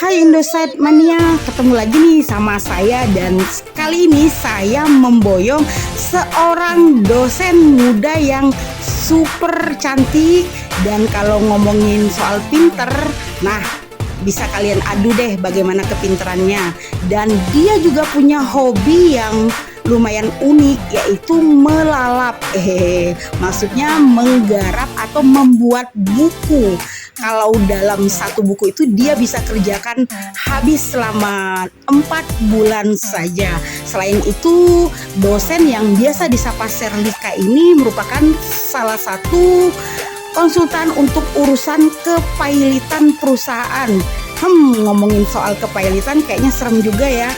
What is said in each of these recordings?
Hai Indosight Mania, ketemu lagi nih sama saya dan kali ini saya memboyong seorang dosen muda yang super cantik. Dan kalau ngomongin soal pinter, nah bisa kalian adu deh bagaimana kepinterannya. Dan dia juga punya hobi yang lumayan unik, yaitu melalap. Maksudnya menggarap atau membuat buku. Kalau dalam satu buku itu dia bisa kerjakan habis selama 4 bulan saja. Selain itu, dosen yang biasa disapa Serlika ini merupakan salah satu konsultan untuk urusan kepailitan perusahaan. Ngomongin soal kepailitan kayaknya serem juga ya.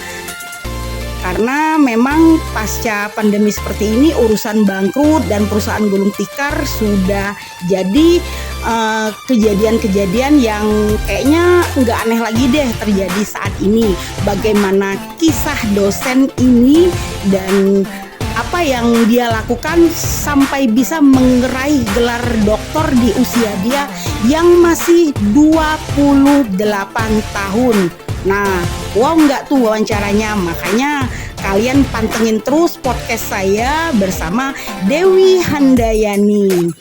Karena memang pasca pandemi seperti ini urusan bangkrut dan perusahaan gulung tikar sudah jadi kejadian-kejadian yang kayaknya nggak aneh lagi deh terjadi saat ini. Bagaimana kisah dosen ini dan apa yang dia lakukan sampai bisa meraih gelar doktor di usia dia yang masih 28 tahun. Nah, wow nggak tuh wawancaranya, makanya kalian pantengin terus podcast saya bersama Dewi Handayani.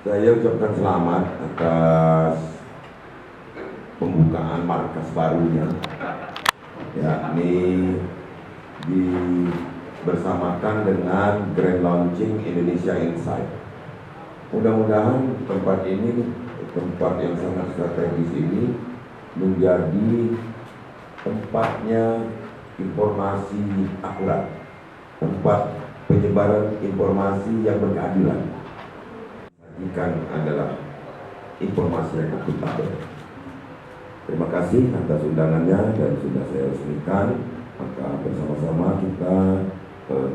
Saya ucapkan selamat atas pembukaan markas barunya, yakni bersamakan dengan Grand Launching Indonesia Insight. Mudah-mudahan tempat ini, tempat yang sangat strategis ini, menjadi tempatnya informasi akurat, tempat penyebaran informasi yang berkeadilan. Ikan adalah informasi yang akuntabel. Terima kasih atas undangannya dan sudah saya resmikan. Maka bersama-sama kita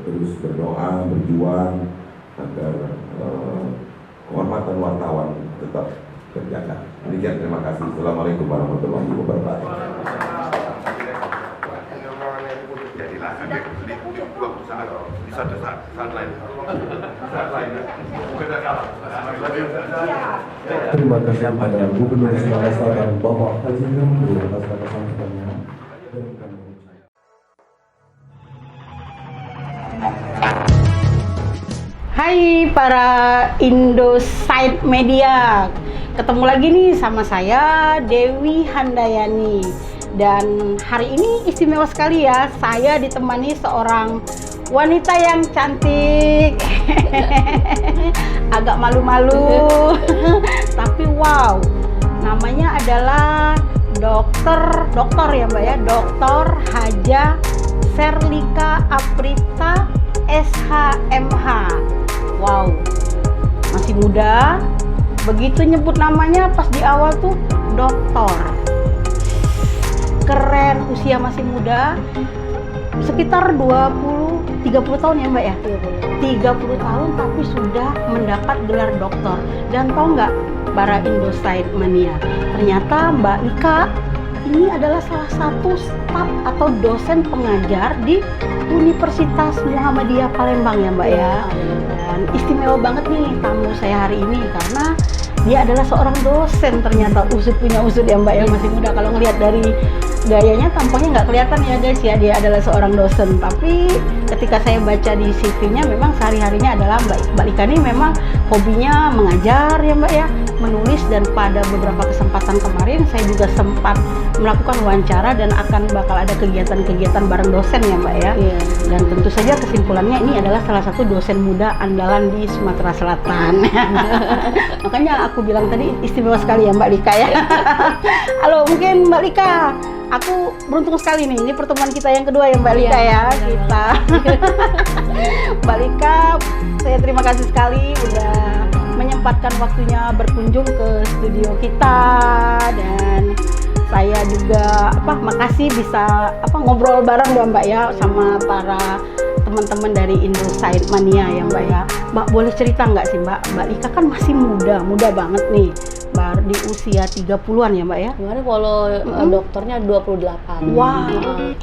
terus berdoa, berjuang agar kehormatan wartawan tetap terjaga. Demikian, terima kasih. Assalamualaikum warahmatullahi wabarakatuh. Di saat lain. Terima kasih kepada Gubernur Sulawesi Selatan Bapak Haji Gembul atas kata sambutannya. Hai para Indosight Media, ketemu lagi nih sama saya Dewi Handayani. Dan hari ini istimewa sekali ya, saya ditemani seorang wanita yang cantik. Agak malu-malu tapi wow, namanya adalah dokter ya Mbak ya, Dr. Haja Serlika Aprita SHMH. Wow, masih muda, begitu nyebut namanya pas di awal tuh doktor. Keren, usia masih muda, sekitar 30 tahun ya Mbak ya? 30 tahun tapi sudah mendapat gelar doktor. Dan tahu nggak, para Indoside Mania, ternyata Mbak Ika ini adalah salah satu staf atau dosen pengajar di Universitas Muhammadiyah Palembang ya Mbak ya. Dan istimewa banget nih tamu saya hari ini karena dia adalah seorang dosen, ternyata punya usut ya Mbak ya, masih muda. Kalau ngelihat dari gayanya tampaknya nggak kelihatan ya guys ya, dia adalah seorang dosen. Tapi ketika saya baca di CV-nya memang sehari-harinya adalah Mbak Ika ini memang hobinya mengajar ya Mbak ya, menulis, dan pada beberapa kesempatan kemarin saya juga sempat melakukan wawancara dan bakal ada kegiatan-kegiatan bareng dosen ya Mbak ya. Dan tentu saja kesimpulannya ini adalah salah satu dosen muda andalan di Sumatera Selatan. Makanya aku bilang tadi istimewa sekali ya Mbak Lika ya. Halo, mungkin Mbak Lika, aku beruntung sekali nih, ini pertemuan kita yang kedua ya Mbak Lika ya. Kita Mbak Lika, saya terima kasih sekali udah menyempatkan waktunya berkunjung ke studio kita, dan saya juga makasih bisa ngobrol bareng ya Mbak ya sama para teman-teman dari Indoside Mania ya Mbak ya. Mbak boleh cerita nggak sih Mbak Lika kan masih muda banget nih, baru di usia 30-an ya Mbak ya? Kemarin kalau dokternya 28. Wow,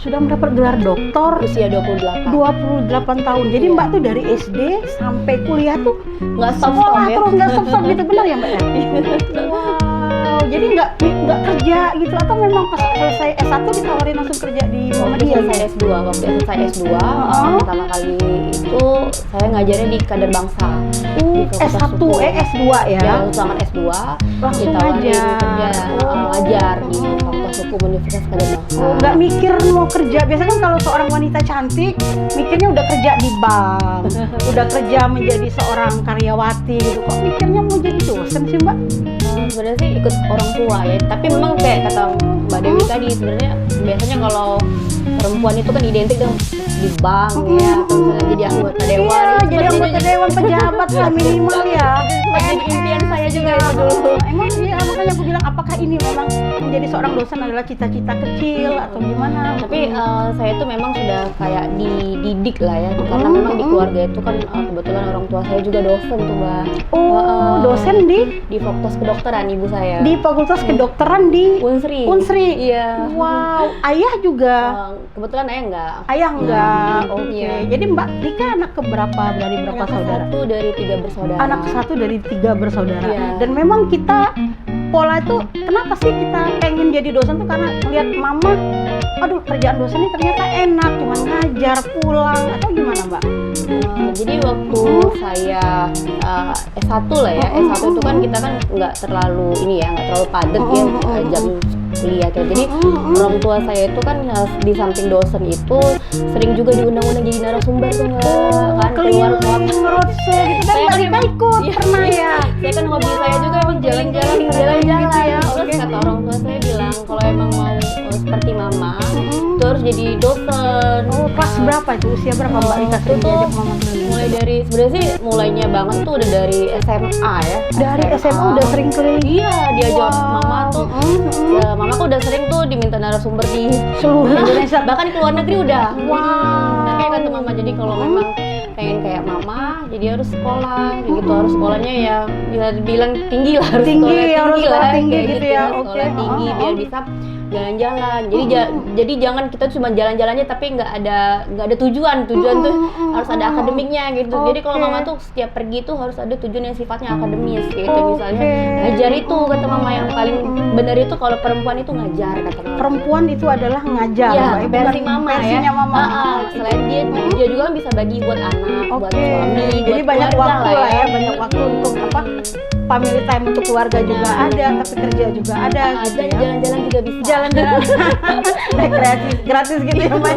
sudah mendapat gelar doktor usia 28. 28 tahun. Jadi Mbak tuh dari SD sampai kuliah tuh Nggak stop-stop sekolah ya? terus, nggak stop gitu, benar ya Mbak ya? Wow, jadi nggak kerja gitu, atau memang pas selesai S1 ditawarin langsung kerja di Muhammadiyah? Saya S2, waktu itu saya S2 pertama kali itu saya ngajarnya di Kader Bangsa. S1, S2 ya? Ya, selamat S2 Langsung ditawarin aja. kerja ngajar di Fakultas Hukum Universitas Kader Bangsa. Nggak mikir mau kerja, biasanya kan kalau seorang wanita cantik mikirnya udah kerja di bank, udah kerja menjadi seorang karyawati gitu, kok mikirnya mau jadi dosen sih Mbak? Sebenarnya sih ikut orang tua ya, tapi memang kayak kata Mbak Dewi tadi, sebenarnya biasanya kalau perempuan itu kan identik dengan di bank ya, atau misalnya jadi anggota dewan. Iya, Itu jadi seperti anggota itu. dewan pejabat lah minimal ya. Jadi impian saya juga Iya, itu dulu. Emang iya, makanya aku bilang apakah ini memang menjadi seorang dosen adalah cita-cita kecil atau gimana? Tapi saya tuh memang sudah kayak dididik lah ya, karena memang di keluarga itu kan kebetulan orang tua saya juga dosen tuh Mbak. Dosen di Fakultas Kedokteran ibu saya. di Fakultas Kedokteran di Unsri. Iya. Wow, ayah juga. Kebetulan ayah enggak. Ayah enggak. Oke. Iya. Jadi Mbak Lika anak keberapa dari berapa Anak saudara? satu dari 3 bersaudara. Anak satu dari 3 bersaudara. Iya. Dan memang kita pola itu, kenapa sih kita pengen jadi dosen tuh karena lihat mama, aduh kerjaan dosen ini ternyata enak, cuma ngajar pulang, atau gimana Mbak? Jadi waktu saya S1 lah ya, S1 itu kan kita kan nggak terlalu nggak terlalu padat ya jam kuliah kayak. Jadi orang tua saya itu kan di samping dosen itu sering juga diundang-undang jadi narasumber tuh kan keluar kota. Roadshow gitu, dan Saya Mbak kan Lika emang- ikut iya, pernah ya? Saya kan hobi saya juga emang jalan-jalan gitu ya, Terus oke. kata orang tua saya bilang kalau emang mau seperti mama itu harus jadi dosen. Oh, kelas berapa itu? Usia berapa Mbak Lika sering Itu diajak mama keliling? mulai dari sebenarnya sih mulainya banget tuh udah dari SMA ya. Dari SMA udah sering keliling? Iya, diajak Wow. mama tuh. Ya, mama tuh udah sering tuh diminta narasumber di Seluruh Indonesia. bahkan di luar negeri udah. Wow. Nah, kayak kata mama, jadi kalau memang pengen kayak mama, jadi harus sekolah, gitu harus sekolahnya ya bisa dibilang tinggi lah, harus Tinggi, sekolah harus tinggi lah, sekolah tinggi kayak gitu ya, sekolah oke. tinggi biar bisa jalan-jalan. Jadi jangan kita cuma jalan-jalannya tapi nggak ada tujuan tuh harus ada akademiknya gitu. Jadi kalau Oke. mama tuh setiap pergi tuh harus ada tujuan yang sifatnya akademis gitu. Oke. Misalnya ngajar itu kata mama, yang paling benar itu kalau perempuan itu ngajar kata mama. Perempuan itu adalah ngajar, Ya, Mbak. versi Bukan mama ya. versinya mama. Selain dia juga kan bisa bagi buat anak, buat Oke. suami, Jadi buat banyak keluarga waktu lah ya, banyak waktu untuk family time untuk keluarga juga ada, tapi kerja juga ada gitu Dan ya. jalan-jalan juga bisa. Jalan-jalan rekreasi gratis gitu ya Mbak.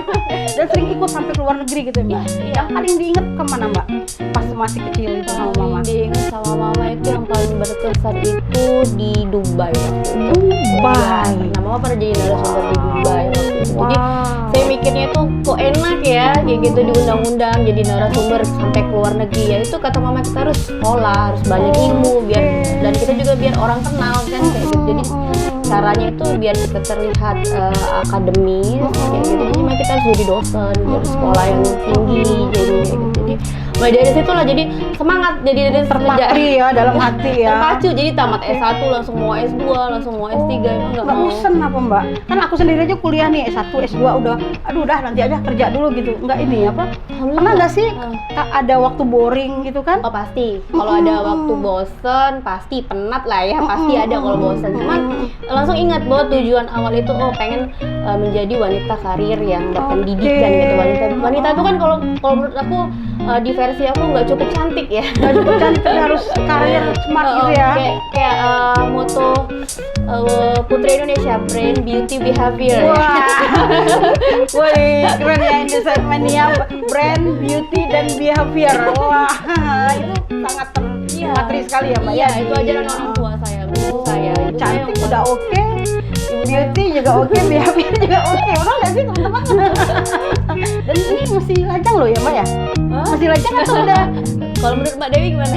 Dan sering ikut sampai ke luar negeri gitu ya Mbak. Iya. Yang paling diingat kemana Mbak? Pas masih kecil itu sama mama. Yang diingat sama mama itu yang paling berkesan itu di Dubai waktu itu. Dubai. Nah, mama pernah jadi narasumber di Dubai. Bay waktu itu. Jadi saya mikirnya tuh kok enak ya kayak gitu diundang-undang jadi narasumber sampai ke luar negeri. Ya itu kata mama, kita harus sekolah, harus banyak ilmu biar dan kita juga biar orang kenal kan kayak gitu. Jadi caranya itu biar kita terlihat akademis kayak gitu. Jadi memang kita harus jadi dosen, harus sekolah yang tinggi jadi kayak gitu. Jadi mulai dari situ lah jadi semangat, jadi dari Terpatri ya dalam hati ya. terpacu, jadi tamat S1 langsung mau S2, langsung mau S3, emang nggak Nggak mau. bosen apa Mbak? Kan aku sendiri aja kuliah nih S1, S2 udah, aduh udah nanti aja kerja dulu gitu. Nggak ini apa? Pernah nggak sih ada waktu boring gitu kan? Oh pasti, kalau ada waktu bosen pasti penat lah ya, pasti ada kalau bosen. Cuman langsung ingat bahwa tujuan awal itu pengen menjadi wanita karir yang berpendidikan gitu. Wanita itu kan kalau menurut aku di versi aku nggak cukup cantik ya. Nggak cukup cantik, harus karir smart gitu ya. Kayak moto Putri Indonesia, Brain, Beauty, Behavior. Wah, woi keren ya ini segmennya brand, beauty dan behavior. Wah, itu sangat terpatri sekali ya Mbak. Iya, ya. itu ajaran orang tua saya, guru saya. Ibu saya Cantik yang udah oke, beauty juga oke, behavior juga oke. Udah nggak sih teman-teman? Dan ini masih lajang loh ya Mbak ya? Masih lajang atau udah? Kalau menurut Mbak Dewi gimana?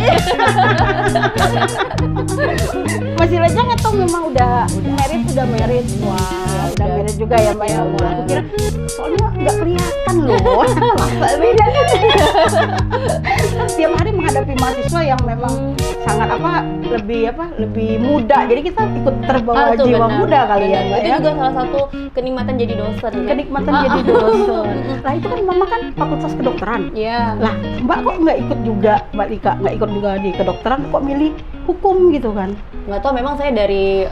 Masih lajang atau memang udah married? Udah married. Wah, udah married juga ya Mbak ya. Wah, aku kira soalnya nggak kelihatan loh. Masa beda kan? Tiap hari menghadapi mahasiswa yang memang sangat lebih muda. Jadi kita ikut terbawa Tuh, jiwa benar. muda kali ya Mbak Itu ya. juga salah satu kenikmatan jadi dosen. Kan? Kenikmatan jadi dosen. Lah itu kan mama kan fakultas kedokteran. Iya. Lah Mbak kok nggak ikut juga Mbak Lika, nggak ikut juga di kedokteran, kok milih hukum gitu kan? Nggak tahu, memang saya dari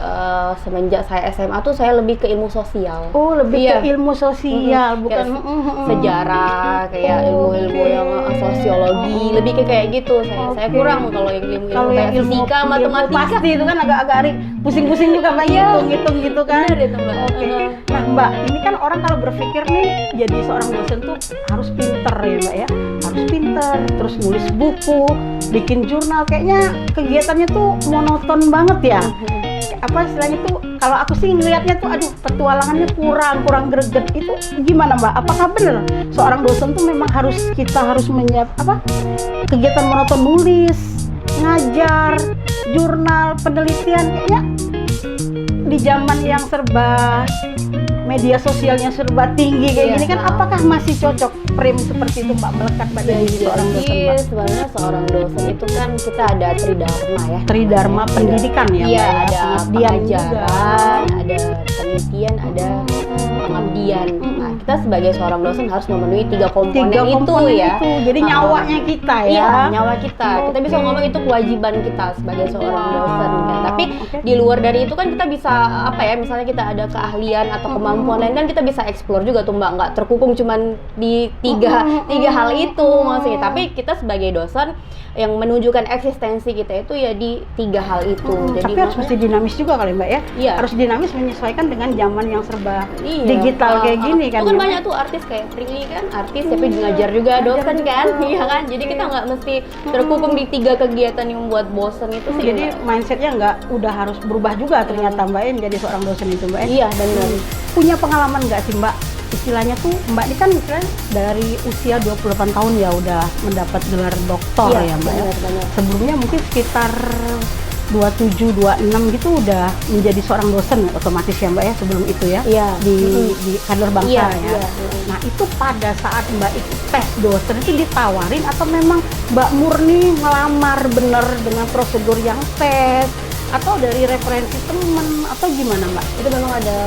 semenjak saya SMA tuh saya lebih ke ilmu sosial. Oh lebih Iya. ke ilmu sosial, bukan Kayak sejarah, kayak ilmu-ilmu yang sosiologi, lebih ke kayak gitu. Saya kurang kalau yang ilmu Kalau yang kayak ilmu fisika, ilmu matematika. pasti itu kan agak-agak pusing-pusing juga Mbak, ngitung gitu kan. Benar itu Mbak. Oke. Nah Mbak, ini kan orang kalau berpikir nih jadi seorang dosen tuh harus pinter ya Mbak ya, harus pinter, terus nulis buku, bikin jurnal, kayaknya kegiatannya tuh monoton banget ya. Apa istilahnya tuh, kalau aku sih ngelihatnya tuh aduh petualangannya kurang greget. Itu gimana Mbak? Apakah benar seorang dosen tuh memang harus kegiatan monoton, nulis, ngajar, jurnal, penelitian, kayaknya di zaman yang serba media sosialnya serba tinggi kayak Iya. gini kan, apakah masih cocok frame seperti itu Mbak melekat Mbak dari seorang dosen Jadi Mbak? sebenarnya seorang dosen itu kan kita ada tridharma ya. Tridharma pendidikan ya Iya, Mbak, ada pengabdian juga. pengajaran, ada penelitian, ada pengabdian. Nah, kita sebagai seorang dosen harus memenuhi tiga komponen itu ya. itu. Jadi nyawanya kita ya. Iya, nyawa kita. Kita bisa ngomong itu kewajiban kita sebagai seorang dosen kan. Tapi di luar dari itu kan kita bisa misalnya kita ada keahlian atau kemampuan lain kan kita bisa explore juga tuh Mbak, nggak terkukung cuman di tiga hal itu maksudnya. Tapi kita sebagai dosen yang menunjukkan eksistensi kita itu ya di tiga hal itu. Jadi Tapi harus mesti dinamis juga kali Mbak ya. Iya. Harus dinamis menyesuaikan dengan zaman yang serba Iya. digital kayak gini kan. Itu kan ya. banyak tuh artis kayak Prilly kan, artis tapi ngajar juga dosen kan, iya kan. Jadi kita nggak mesti terkukung di tiga kegiatan yang membuat bosen itu sih. Jadi mindsetnya nggak udah harus berubah juga ternyata Mbak ya menjadi seorang dosen itu Mbak ya. iya benar. Punya pengalaman nggak sih Mbak? Istilahnya tuh Mbak ini kan istilahnya dari usia 28 tahun ya udah mendapat gelar doktor ya Mbak ya. Benar. Sebelumnya mungkin sekitar 27, 26 gitu udah menjadi seorang dosen otomatis ya Mbak ya sebelum itu ya. Iya. Di kader bangsa Iya, ya. iya. Nah itu pada saat Mbak ikut tes dosen itu ditawarin atau memang Mbak murni ngelamar bener dengan prosedur yang tes atau dari referensi temen atau gimana Mbak? Itu memang ada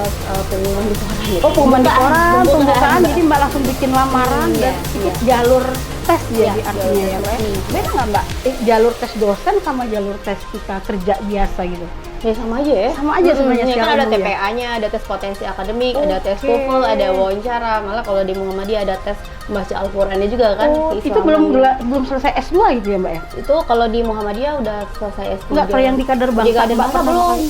pengumuman di koran gitu. Oh pengumuman di koran, pembukaan, Mbak. jadi Mbak langsung bikin lamaran dan Iya. jalur tes jadi Iya, artinya jalur ya Mbak. resmi. Beda nggak Mbak? Jalur tes dosen sama jalur tes kita kerja biasa gitu? Ya sama aja ya. Sama aja sebenarnya Ya, secara kan ada umum ya. TPA-nya, ada tes potensi akademik, ada tes Oke. TOEFL, ada wawancara. Malah kalau di Muhammadiyah ada tes membaca Al-Qur'annya juga kan. Oh, itu keislaman. belum selesai S2 gitu ya Mbak ya? Itu kalau di Muhammadiyah udah selesai S3. Enggak, kalau yang di kader bangsa, Di kader Mbak bangsa pertama belum. kali.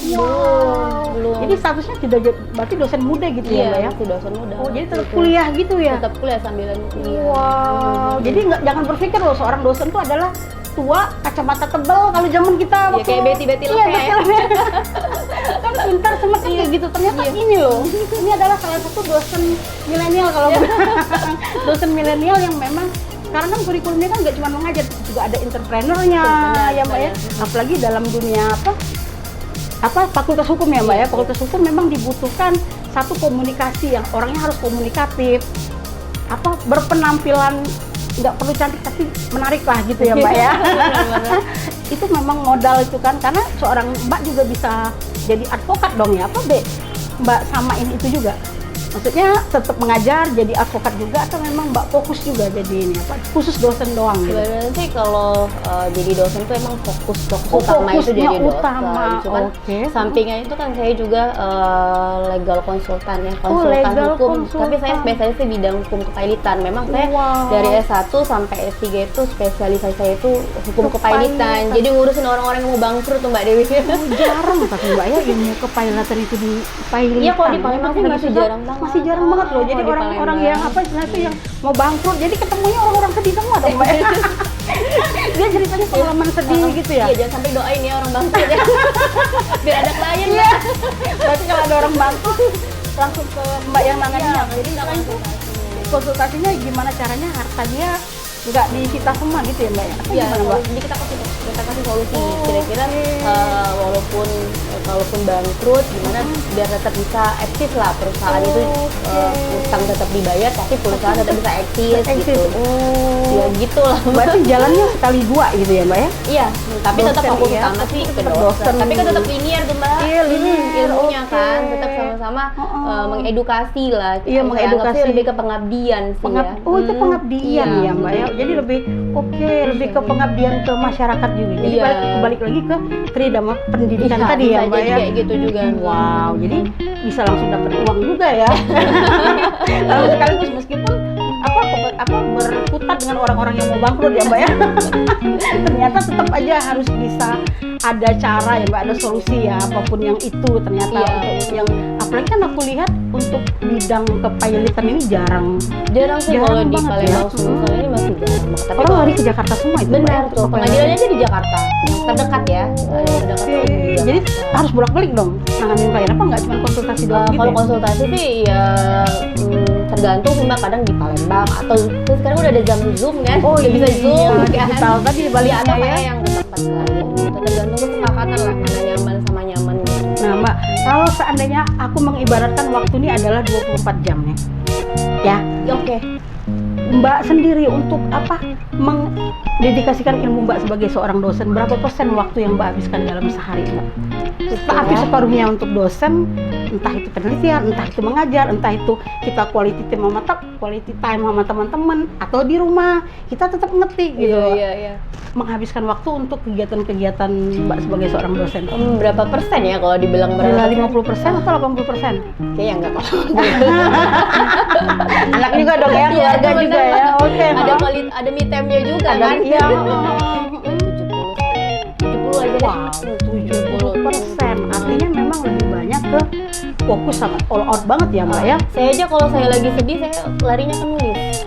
Belum. Jadi statusnya tidak berarti dosen muda gitu ya iya, Mbak ya? masih dosen muda. Oh, jadi tetap Gitu. kuliah gitu ya? Tetap kuliah sambilan kuliah. Wow, jadi jangan berpikir loh seorang dosen tuh adalah tua, kacamata tebal kalau zaman kita Ya kayak Betty iya, Lepea ya. betul. Kan sebentar semakin kayak gitu. Ternyata ini loh, ini adalah salah satu dosen milenial kalau dosen milenial yang memang karena kan kurikulumnya kan nggak cuma mengajar, juga ada entrepreneurnya ya Mbak ya. Apalagi dalam dunia fakultas hukum ya Mbak ya. Fakultas hukum memang dibutuhkan satu komunikasi yang orangnya harus komunikatif, berpenampilan nggak perlu cantik tapi menarik lah gitu ya Mbak ya. Itu memang modal itu kan, karena seorang Mbak juga bisa jadi advokat dong ya, Mbak samain itu juga. Maksudnya tetap mengajar, jadi advokat juga, atau memang Mbak fokus juga jadi ini khusus dosen doang gitu? Sebenarnya sih kalau jadi dosen itu emang fokus utama itu jadi dosen. Cuman sampingnya itu kan saya juga legal konsultan ya, konsultan hukum. Tapi saya spesialis di bidang hukum kepailitan. Memang saya dari S1 sampai S3 itu spesialisasi saya itu hukum kepailitan. Jadi ngurusin orang-orang yang mau bangkrut tuh Mbak Dewi. Jarang tapi Mbak ya ilmu kepailitan itu di Pailitan. Iya, kalau di Palembang sih masih jarang banget. Masih jarang banget loh. Jadi orang-orang yang yang mau bangkrut, jadi ketemunya orang-orang sedih semua dong Mbak. Dia ceritanya pengalaman sedih gitu ya. Iya, jangan sampai doain ya orang bangkrut ya. Biar ada klien ya. Berarti kalau ada orang bangkrut langsung ke Mbak yang nanganinya. Jadi konsultasinya gimana caranya harta dia nggak disita semua gitu ya Mbak ya? Iya, jadi kita kasih solusi. Kira-kira walaupun bangkrut, gimana biar tetap bisa eksis lah perusahaan itu, utang tetap dibayar, tapi perusahaan tetap bisa eksis gitu. Ya gitu lah. Berarti jalannya sekali dua gitu ya Mbak ya? Iya, tapi tetap fokus utama sih ke dosen. Tapi kan tetap linear tuh Mbak. Iya, linear. Ilmunya kan tetap sama-sama mengedukasi lah. Iya, mengedukasi. Lebih ke pengabdian sih ya. Oh, itu pengabdian ya Mbak ya. Jadi lebih ke pengabdian ke masyarakat juga. Jadi balik lagi ke tridharma pendidikan tadi ya Mbak ya. Kayak gitu juga. Wow, jadi bisa langsung dapat uang juga ya. Lalu sekaligus meskipun berkutat dengan orang-orang yang mau bangkrut ya Mbak ya. Ternyata tetap aja harus bisa ada cara ya Mbak, ada solusi ya apapun yang itu ternyata untuk yang apalagi kan aku lihat untuk bidang kepailitan ini jarang sih kalau di Palembang Sumsel ini masih jarang. Tapi orang lari ke Jakarta semua itu. Benar tuh, pengadilannya aja di Jakarta yang terdekat ya. Jadi harus bolak-balik dong nanganin klien, apa nggak cuma konsultasi doang gitu? Kalau konsultasi sih ya tergantung sih Mbak, kadang di Palembang atau sekarang udah ada Zoom kan. Oh iya, bisa Zoom kan. Digital tadi baliknya atau ya. yang di tempat klien. Tergantung kesepakatan lah mana nyaman sama nyaman gitu. Nah Mbak, kalau seandainya aku mengibaratkan waktu ini adalah 24 jam nih. Ya, oke. Mbak sendiri untuk mendedikasikan ilmu Mbak sebagai seorang dosen, berapa persen waktu yang Mbak habiskan dalam sehari Mbak? Tapi separuhnya untuk dosen, entah itu penelitian, entah itu mengajar, entah itu kita quality time sama teman-teman, atau di rumah kita tetap ngetik gitu. Iya. Menghabiskan waktu untuk kegiatan-kegiatan Mbak sebagai seorang dosen. Berapa persen ya kalau dibilang berapa? 50% atau 80%? Kayaknya enggak kalau. Anak juga dong ya, keluarga juga ya. Oke. Ada me time-nya juga kan? Iya. 70 aja. Wow, 70%. Artinya memang lebih banyak ke fokus sama all out banget ya Mbak ya. Saya aja kalau saya lagi sedih, saya larinya ke nulis.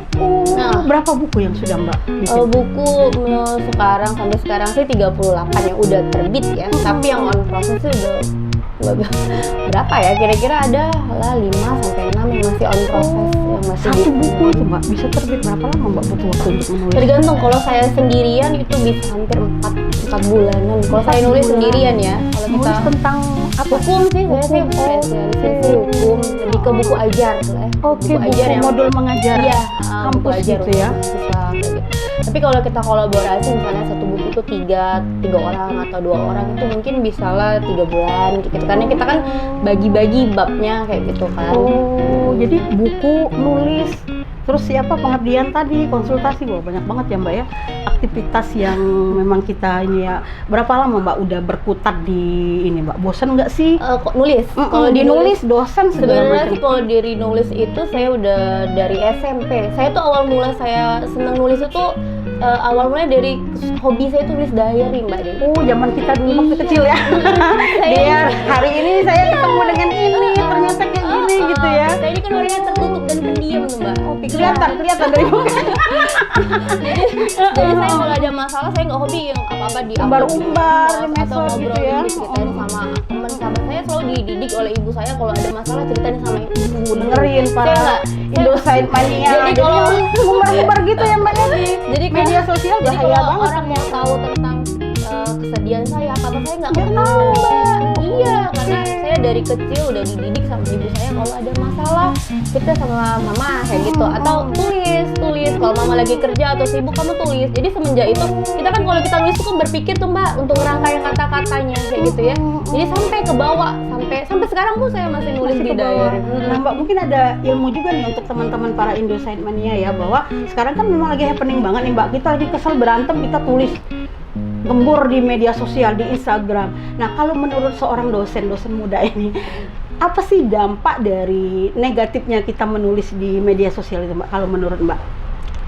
Berapa buku yang sudah Mbak bikin? Buku sampai sekarang sih 38 yang udah terbit ya. Tapi yang on process sih udah berapa ya? Kira-kira ada lah 5 sampai 6 yang masih on process, yang masih satu buku itu Mbak bisa terbit berapa lama Mbak butuh waktu untuk menulis? Tergantung, kalau saya sendirian itu bisa hampir 4 bulanan. Kalau saya nulis sendirian ya. Kalau kita nulis tentang apa? Hukum sih, saya sih spesialisasi hukum, lebih ke buku ajar lah. Oke, buku yang modul mengajar. Iya, kampus ajar gitu ya. Gitu. Tapi kalau kita kolaborasi misalnya satu buku itu tiga orang atau 2 orang itu mungkin bisa lah 3 bulan gitu. Karena kita kan bagi-bagi babnya kayak gitu kan. Jadi buku, nulis, terus pengabdian tadi, konsultasi, banyak banget ya Mbak ya aktivitas yang memang kita ini ya. Berapa lama Mbak udah berkutat di ini Mbak? Bosan nggak sih? Nulis. Kalau dinulis dosen sebenarnya sih kalau diri nulis itu saya udah dari SMP. Saya tuh awal mula saya seneng nulis itu awal mulanya dari hobi saya tulis diary Mbak Dewi. Zaman kita dulu waktu kecil ya. Biar hari ini saya ketemu dengan ini ternyata kayak gini. nih gitu ya. Saya ini kan orangnya tertutup dan pendiam tuh Mbak. Oke, kelihatan dari muka. Jadi saya kalau ada masalah saya nggak hobi yang apa-apa di Umbar-umbar di atau medsos ngobrol gitu ya. diceritain sama teman sahabat saya. Selalu dididik oleh ibu saya kalau ada masalah ceritain sama ibu. Dengerin Saya para nggak- Indoside mania. Jadi kalau- umbar-umbar gitu ya Mbak ya di jadi media sosial jadi bahaya kalau banget. orang mau tahu tentang kesedihan saya apa-apa saya nggak Nggak ketemu tahu. Mbak. Iya, karena saya dari kecil udah dididik sama ibu saya kalau ada masalah kita sama mama kayak gitu atau tulis kalau mama lagi kerja atau sibuk kamu tulis. Jadi semenjak itu kita kan kalau kita nulis itu kan berpikir tuh Mbak untuk ngerangkai kata-katanya kayak gitu ya. Jadi sampai ke bawah sampai sekarang pun saya masih nulis Masih di ke bawah. diary. Nah Mbak mungkin ada ilmu juga nih untuk teman-teman para Indoside mania ya, bahwa sekarang kan memang lagi happening banget nih Mbak, kita lagi kesel berantem kita tulis gembur di media sosial, di Instagram. Nah kalau menurut seorang dosen muda ini, apa sih dampak dari negatifnya kita menulis di media sosial itu Mbak, kalau menurut Mbak?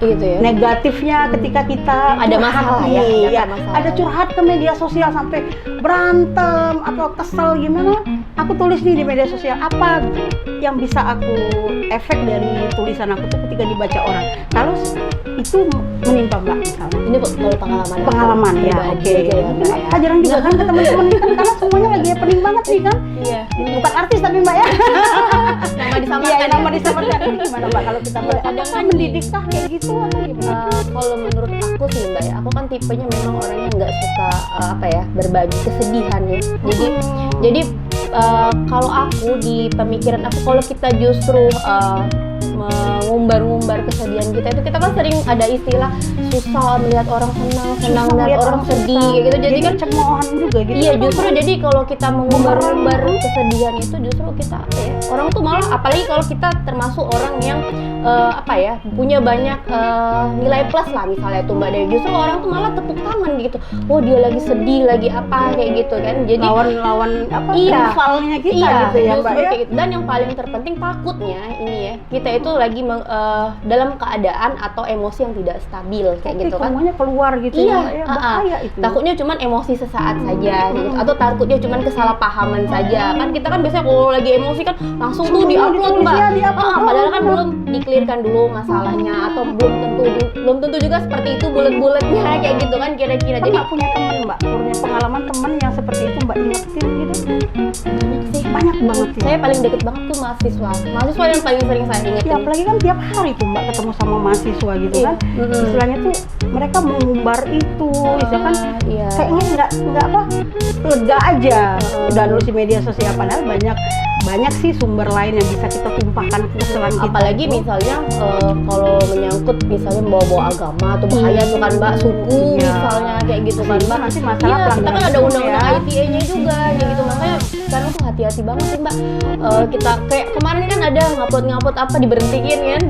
Gitu ya. Negatifnya ketika kita Ada curhat masalah nih, ya, ada masalah. ada curhat ke media sosial sampai berantem atau kesel gimana, aku tulis nih di media sosial, apa yang bisa aku efek dari tulisan aku tuh ketika dibaca orang, kalau itu menimpa Mbak misalnya Ini kalau pengalaman ya, pribadi oke. aja ya, Mbak, ya. Pelajaran juga kan ke teman-teman kan, karena semuanya lagi happening banget nih kan, Iya. bukan artis tapi Mbak ya. Nama disamarkan. Iya, nama ya. disamarkan. Ini gimana Mbak kalau kita boleh? kadang Apakah kan mendidik kah kayak gitu atau gimana? Kalau menurut aku sih Mbak ya, aku kan tipenya memang orangnya nggak suka apa ya berbagi kesedihan ya. Jadi kalau aku di pemikiran aku kalau kita justru mengumbar-ngumbar kesedihan kita itu, kita kan sering ada istilah susah melihat orang senang melihat orang sedih kayak gitu. Jadi kan cemoohan juga gitu. iya, justru jadi kalau kita mengumbar-umbar kesedihan itu justru kita apa ya, orang tuh malah, apalagi kalau kita termasuk orang yang apa ya punya banyak nilai plus lah misalnya tuh Mbak Dewi, justru orang tuh malah tepuk tangan gitu, oh dia lagi sedih lagi apa kayak gitu kan. Jadi lawan apa iya, rivalnya kita iya, gitu ya Mbak justru ya. kayak gitu. Dan yang paling terpenting takutnya ini ya, kita itu lagi dalam keadaan atau emosi yang tidak stabil kayak gitu kan. Semuanya keluar gitu Iya, ya Mbak ya. Bahaya itu. takutnya cuman emosi sesaat saja gitu. Atau takutnya cuman kesalahpahaman saja kan. Kita kan biasanya kalau lagi emosi kan langsung tuh diupload Mbak. Padahal kan belum dikelirkan dulu masalahnya, atau belum tentu juga seperti itu bulet-buletnya kayak gitu kan kira-kira. Jadi Jadi punya teman Mbak, punya pengalaman teman yang seperti itu Mbak, ingetin gitu. banyak sih, Banyak banget ya. saya paling deket banget tuh mahasiswa yang paling sering saya Ya, ingetin. apalagi kan tiap hari tuh Mbak ketemu sama mahasiswa gitu Iya. kan. Istilahnya tuh mereka mengumbar itu, kan Iya. kayaknya nggak apa lega aja udah nulis di media sosial, padahal banyak sih sumber lain yang bisa kita tumpahkan kekesalan kita. Apalagi misalnya kalau menyangkut misalnya bawa-bawa agama atau bahaya tuh kan Mbak, suku Iya. misalnya kayak gitu kan Mbak. Nanti masalah Iya, kita kan pelanggaran ada hukum undang-undang ya. ITE-nya juga kayak gitu. Makanya sekarang tuh hati-hati banget sih Mbak. Kita kayak kemarin kan ada ngupload apa diberhentiin kan.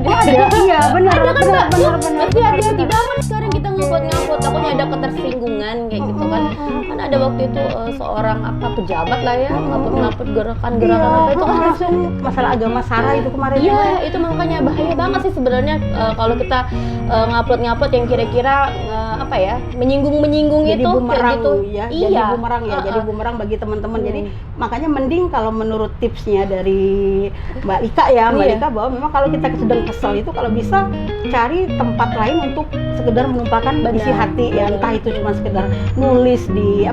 Iya benar. Ada kan Mbak? benar. Pasti hati-hati banget sekarang kita ngupload takutnya ada ketersinggungan kayak gitu kan. Kan ada waktu itu seorang pejabat lah ya ngupload gerakan-gerakan apa itu kan langsung masalah agama Sarah itu kemarin. Iya, itu makanya bahaya banget sih sebenarnya kalau kita ngupload yang kira-kira apa ya menyinggung Jadi itu bumerang kayak gitu. ya, Iya. jadi bumerang ya, jadi bumerang bagi teman-teman. Jadi makanya mending kalau menurut tipsnya dari Mbak Ika ya, Mbak Iya. Ika, bahwa memang kalau kita sedang kesel itu kalau bisa cari tempat lain untuk sekedar menumpahkan isi hati ya, entah itu cuma sekedar nulis di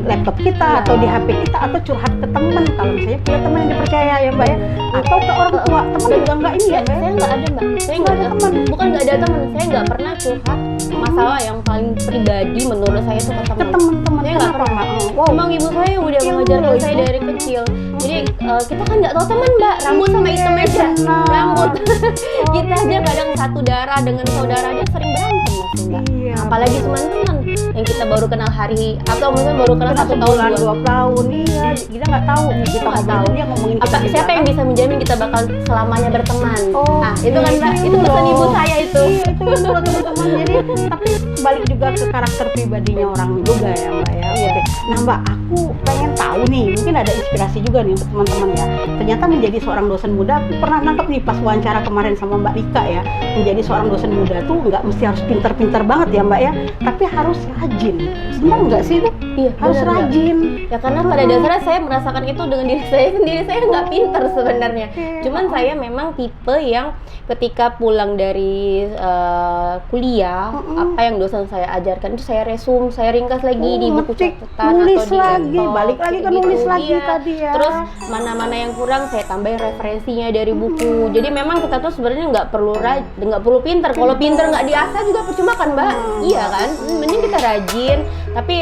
laptop kita atau di HP kita, atau curhat ke teman kalau misalnya punya teman yang dipercaya ya Mbak ya, atau ke orang tua. Teman juga enggak ini ya Mbak ya. Saya nggak ada Mbak, saya nggak ada teman. Bukan nggak ada teman, saya nggak pernah curhat masalah yang paling pribadi menurut saya itu ke Ke teman. teman-teman. Saya nggak Kenapa, pernah. Mbak? Wow. Emang ibu saya udah Ilmu mengajarkan loh saya itu. dari kecil. Jadi kita kan nggak tahu teman Mbak, rambut sama hitam aja. benar. Rambut. Kita aja kadang satu darah dengan saudara aja sering berantem masih Mbak. Iya. Apalagi cuma teman yang kita baru kenal hari atau mungkin baru kenal Kena 1 tahun sebulan, 2 2 tahun, iya, kita nggak tahu kita nggak ngobrol tahu. dia ngomongin kita apa di siapa yang belakang. bisa menjamin kita bakal selamanya berteman. Oh, Nah itu kan Mbak, iya, itu pesan loh. ibu saya itu. Iya, itu loh teman-teman. Jadi tapi balik juga ke karakter pribadinya orang juga ya Mbak ya. Iya. Oke. Nah Mbak, aku pengen tahu nih, mungkin ada inspirasi juga nih untuk teman-teman ya. Ternyata menjadi seorang dosen muda, aku pernah nangkep nih pas wawancara kemarin sama Mbak Rika ya. Menjadi seorang dosen muda tuh nggak mesti harus pintar-pintar banget ya Mbak ya, tapi harus rajin. Benar nggak sih itu? Iya, harus benar, Mbak. rajin. Ya karena pada dasarnya saya merasakan itu dengan diri saya sendiri, saya nggak pinter sebenarnya. Cuman saya memang tipe yang ketika pulang dari kuliah, apa yang dosen saya ajarkan itu saya resume, saya ringkas lagi di buku ngetik, catatan nulis atau di lagi, laptop, balik lagi kayak ke nulis lagi Iya. tadi ya. Terus mana-mana yang kurang saya tambahin referensinya dari buku. Jadi memang kita tuh sebenarnya nggak perlu pinter. Kalau pinter nggak diasah juga percuma kan, Mbak? Iya kan? Mending kita rajin, tapi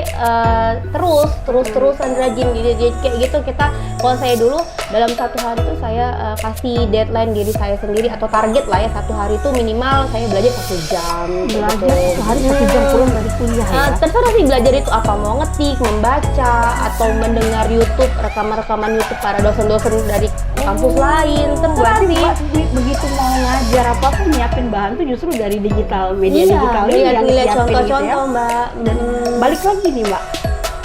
terus-terusan rajin gitu. Jadi kayak gitu kita. Kalau saya dulu dalam satu hari itu saya kasih deadline diri saya sendiri atau target lah ya, satu hari itu minimal saya belajar 1 jam. Belajar sehari 1 jam pulang dari kuliah ya. Terserah sih belajar itu apa, mau ngetik, membaca, atau mendengar YouTube, rekaman-rekaman YouTube para dosen-dosen dari kampus lain. Terserah Berarti sih. Mbak begitu mau ngajar apapun nyiapin bahan tuh justru dari digital, media Iya, digital ini yang lihat disiapin contoh-contoh, gitu ya. Mbak. Dan balik lagi nih Mbak,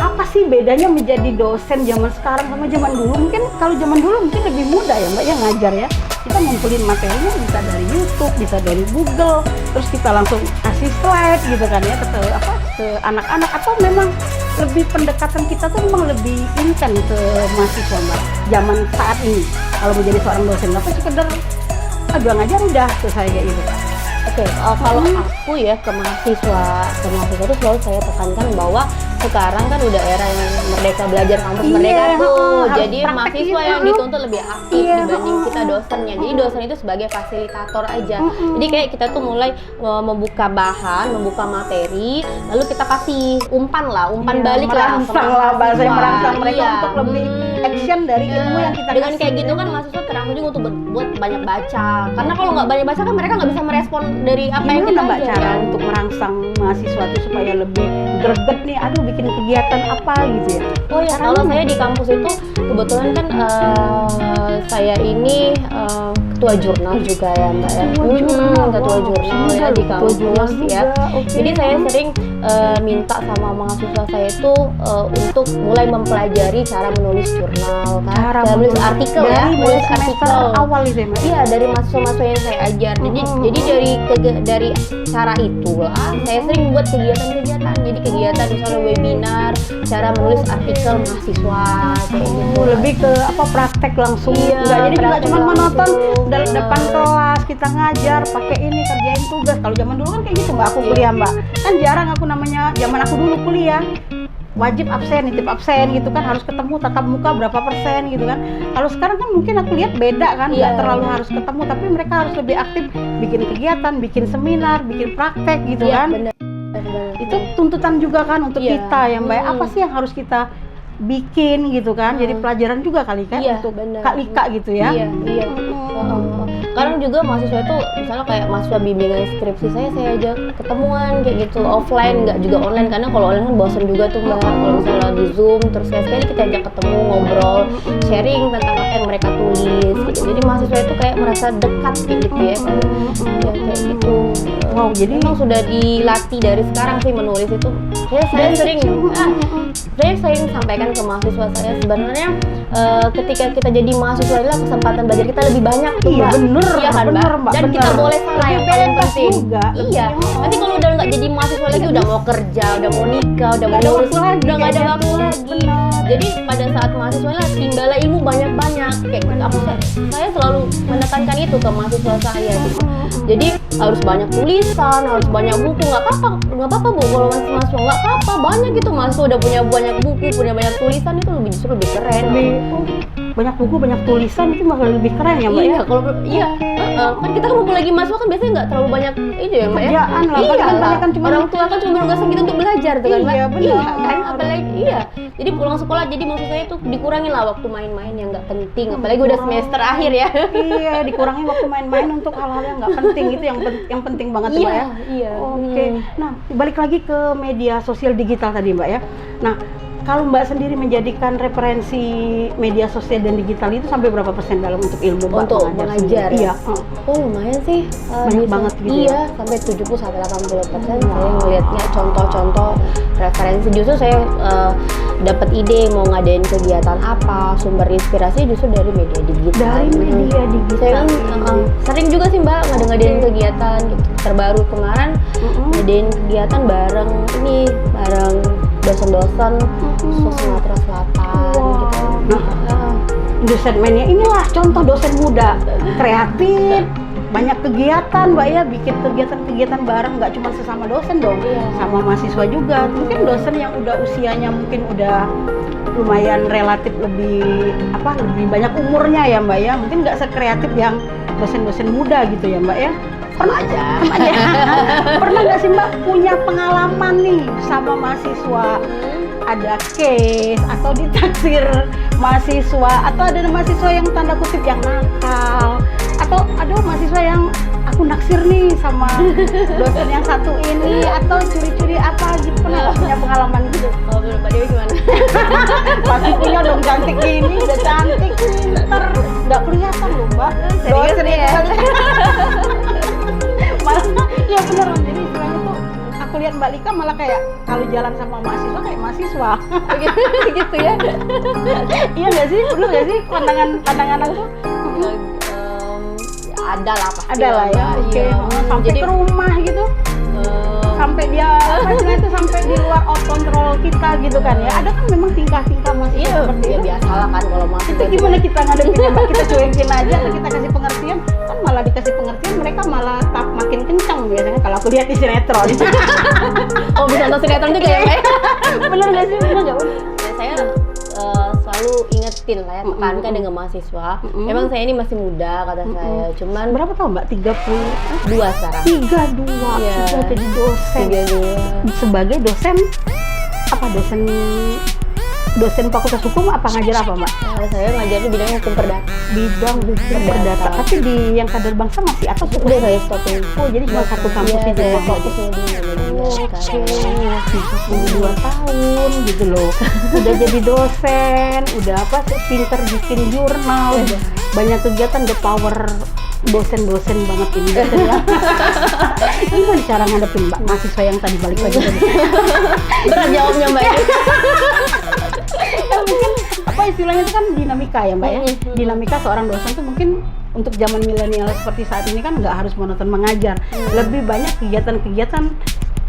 apa sih bedanya menjadi dosen zaman sekarang sama zaman dulu? Mungkin kalau zaman dulu mungkin lebih mudah ya Mbak yang ngajar ya. Kita ngumpulin materinya bisa dari YouTube, bisa dari Google, terus kita langsung kasih slide gitu kan ya ke anak-anak, atau memang lebih pendekatan kita tuh memang lebih intens ke mahasiswa Mbak zaman saat ini kalau menjadi seorang dosen, apa sekedar ngajar udah selesai kayak gitu. Oke, kalau aku ya ke mahasiswa itu selalu saya tekankan bahwa sekarang kan udah era yang merdeka belajar kampus Iya, merdeka tuh. harus Jadi praktek mahasiswa gitu. yang dituntut lebih aktif Iya, dibanding kita dosennya. Jadi dosen itu sebagai fasilitator aja. Jadi kayak kita tuh mulai membuka bahan, membuka materi, lalu kita kasih umpan balik lah ke merangsang lah bahasa mahasiswa. merangsang mereka Iya. untuk lebih action dari ilmu yang kita Dengan kasih. kayak gitu kan mahasiswa terangsang juga untuk buat banyak baca. Karena kalau nggak banyak baca kan mereka nggak bisa merespon dari apa yang kita Gimana Mbak cara ajarkan. untuk merangsang mahasiswa itu supaya lebih greget nih, aduh bikin kegiatan apa gitu ya? Oh ya, kalau saya di kampus itu kebetulan kan saya ini ketua jurnal juga ya Mbak ya. Ketua jurnal ya di kampus ya. Jadi saya sering minta sama mahasiswa saya itu untuk mulai mempelajari cara menulis jurnal kan, cara menulis artikel ya, menulis artikel awal itu ya Mbak? Iya, dari mahasiswa-mahasiswa yang saya ajar. Jadi dari cara itulah saya sering buat kegiatan-kegiatan. Jadi kegiatan misalnya webinar, cara menulis artikel mahasiswa kayak gitu. Lebih ke apa, praktek langsung. Iya, Enggak jadi cuma praktek monoton langsung. dari depan kelas kita ngajar pakai ini kerjain tugas. Kalau zaman dulu kan kayak gitu Mbak, aku kuliah Mbak. Kan jarang aku namanya zaman aku dulu kuliah. Wajib absen, nitip absen gitu kan, harus ketemu tatap muka berapa persen gitu kan. Kalau sekarang kan mungkin aku lihat beda kan, nggak Iya. terlalu harus ketemu, tapi mereka harus lebih aktif bikin kegiatan, bikin seminar, bikin praktek gitu Iya, kan. benar. Itu tuntutan juga kan untuk Iya. kita ya Mbak. Apa sih yang harus kita bikin gitu kan? Jadi pelajaran juga kali kan Iya, untuk benar. Kak Lika gitu ya. Iya. Kadang juga mahasiswa itu misalnya kayak mahasiswa bimbingan skripsi saya ajak ketemuan kayak gitu offline, nggak juga online, karena kalau online kan bosan juga tuh Mbak. Kalau misalnya di Zoom terus sekali kita ajak ketemu, ngobrol, sharing tentang apa yang mereka tulis gitu. Jadi mahasiswa itu kayak merasa dekat kayak gitu ya. Ya kayak gitu. Wow, jadi Memang sudah dilatih dari sekarang sih menulis itu. Saya sering sampaikan ke mahasiswa saya sebenarnya ketika kita jadi mahasiswa adalah kesempatan belajar kita lebih banyak tuh, Iya, Mbak. bener, Iya kan, bener, Mbak? Mbak, Dan bener. kita boleh salah Lebih yang paling bebas penting. juga, Iya. Nanti kalau udah nggak jadi mahasiswa lagi udah mau kerja, udah mau nikah, udah mau Nggak ada ngurus, waktu lagi udah nggak ada kayaknya waktu tuh. lagi. Bener. Jadi pada saat mahasiswa lah tinggallah ilmu banyak-banyak kayak gitu. Saya selalu menekankan itu ke mahasiswa saya gitu. Jadi harus banyak tulisan, harus banyak buku. Nggak apa-apa Bu kalau masih mahasiswa, nggak apa-apa, banyak gitu mahasiswa udah punya banyak buku, punya banyak tulisan, itu justru lebih keren. banyak buku, banyak tulisan, itu malah lebih keren ya Mbak Iya, ya. kalau kan kita kan lagi mahasiswa kan biasanya nggak terlalu banyak ini ya Mbak ya. Kerjaan lah, Iya paling lah. banyak kan cuma Orang tua kan cuma menugaskan kita untuk belajar tuh kan Mbak. Iya, benar. Iya kan, apalagi iya. Jadi pulang sekolah, jadi maksud saya tuh dikurangin lah waktu main-main yang nggak penting, apalagi udah semester akhir ya. Iya, dikurangi waktu main-main untuk hal-hal yang nggak penting, itu yang penting banget Mbak ya. Iya. Oke, nah balik lagi ke media sosial digital tadi Mbak ya. Nah, kalau Mbak sendiri menjadikan referensi media sosial dan digital itu sampai berapa persen dalam untuk ilmu Mbak Untuk mengajar mengajar sendiri? ya? Iya. Oh lumayan sih. Banyak banget gitu Iya, ya? sampai 70-80% saya ngelihatnya contoh-contoh referensi. Justru saya dapat ide mau ngadain kegiatan apa, sumber inspirasi justru dari media digital. Dari media digital. Saya kan sering juga sih Mbak ngadain kegiatan gitu. Terbaru kemarin ngadain kegiatan bareng dosen-dosen Sumatera Selatan gitu. Dosen mainnya inilah contoh dosen muda, kreatif, banyak kegiatan Mbak ya, bikin kegiatan-kegiatan bareng, nggak cuma sesama dosen dong, sama mahasiswa juga. Mungkin dosen yang udah usianya mungkin udah lumayan relatif lebih banyak umurnya ya Mbak ya, mungkin nggak sekreatif yang dosen-dosen muda gitu ya Mbak ya. Pernah aja. Pernah nggak sih Mbak punya pengalaman nih sama mahasiswa, ada case atau ditaksir mahasiswa, atau ada mahasiswa yang tanda kutip yang nakal, atau ada mahasiswa yang aku naksir nih sama dosen yang satu ini, atau curi-curi apa gitu, pernah punya pengalaman gitu? Kalau menurut Mbak Dewi gimana? Pasti punya dong, cantik gini, udah cantik, pinter, nggak kelihatan loh Mbak. Serius nih ya? Malah, ya beneran, jadi istilahnya tuh aku lihat Mbak Lika malah kayak kalau jalan sama mahasiswa kayak mahasiswa. Gitu ya? Iya nggak sih? Bener nggak sih pandangan aku? Ada lah pasti. Ada lah ya, oke. Iya. Sampai Jadi ke rumah gitu, sampai dia itu sampai di luar out control kita gitu kan ya. Ada kan memang tingkah-tingkah mahasiswa iya, seperti ya itu. biasalah kan kalau masih Itu gimana kita ngadepinnya Mbak? Kita cuekin aja atau kita kasih pengertian? Kan malah dikasih pengertian mereka malah makin kencang biasanya kalau aku lihat di sinetron. Oh, bisa nonton sinetron juga ya Mbak? Bener nggak sih? Bener nggak? Ya, saya selalu ingetin lah ya, tekankan dengan mahasiswa. Memang saya ini masih muda kata saya, cuman Berapa tahun Mbak? 2 sekarang. 32 Iya. sudah jadi dosen. 32. Sebagai dosen apa? Dosen Fakultas Hukum apa ngajar apa Mbak? Saya ngajar di bidang hukum perdata. Bidang hukum perdata. Tapi di yang kader bangsa masih atau Udah saya stopin. Oh, jadi cuma satu kampus Iya, itu saya ya? fokusnya di Muhammadiyah Oke, sekarang. 32 tahun gitu loh. Udah jadi dosen, udah pinter bikin jurnal, banyak kegiatan, the power dosen-dosen banget ini gitu ya. Gimana cara ngadepin Mbak mahasiswa yang tadi balik lagi tadi? Berat jawabnya Mbak. Kan mungkin apa istilahnya itu kan dinamika ya Mbak ya. Dinamika seorang dosen tuh mungkin untuk zaman milenial seperti saat ini kan nggak harus monoton mengajar. Lebih banyak kegiatan-kegiatan